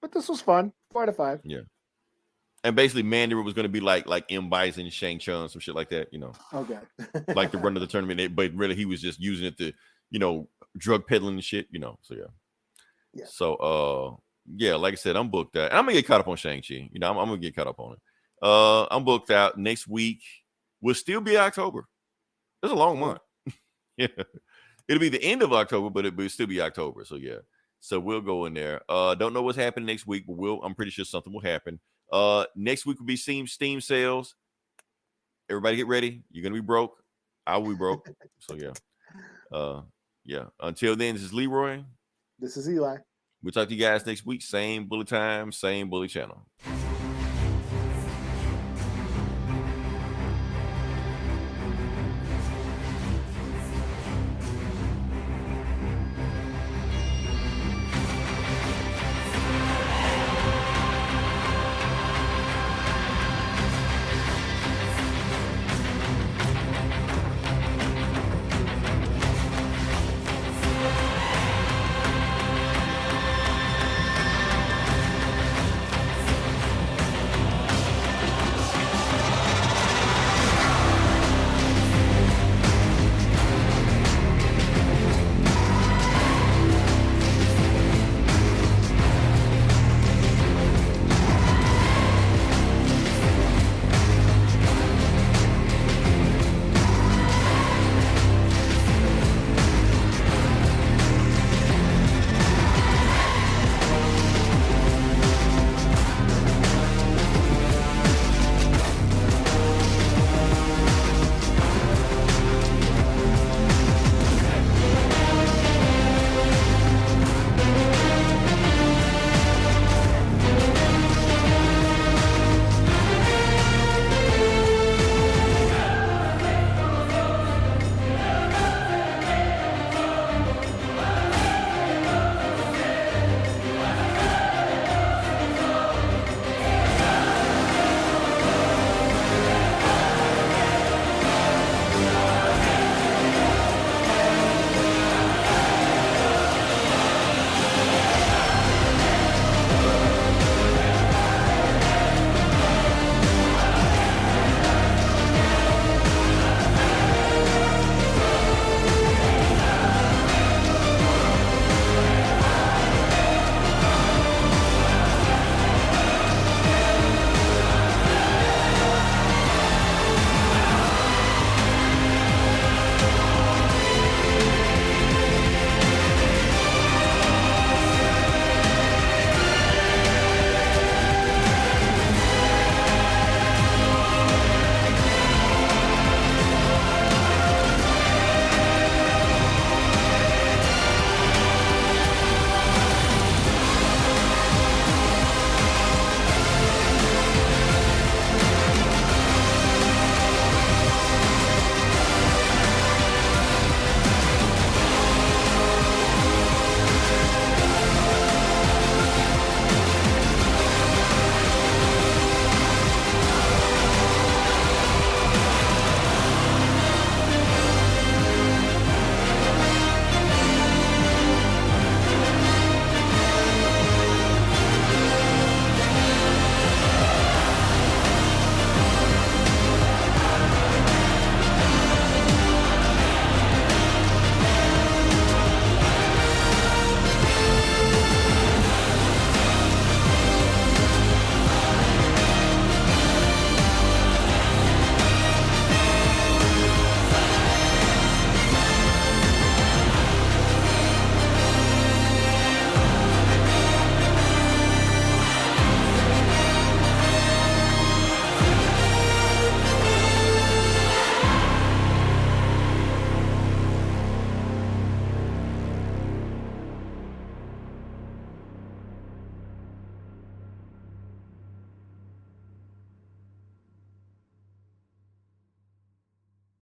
but this was fun. 4 out of 5. Yeah. And basically, Mandarin was going to be like M. Bison, Shang-Chun, some shit like that, Okay. like the run of the tournament. But really, he was just using it to, drug peddling and shit, So, yeah. Yeah. So, yeah, like I said, I'm booked out. And I'm going to get caught up on Shang-Chi. I'm going to get caught up on it. I'm booked out. Next week will still be October. It's a long month. Yeah. It'll be the end of October, but it'll still be October. So, yeah. So, we'll go in there. Don't know what's happening next week, but I'm pretty sure something will happen. Next week will be Steam sales. Everybody get ready. You're gonna be broke. I will be broke. So yeah. Yeah. Until then, this is Leroy. This is Eli. We'll talk to you guys next week. Same bully time, same bully channel.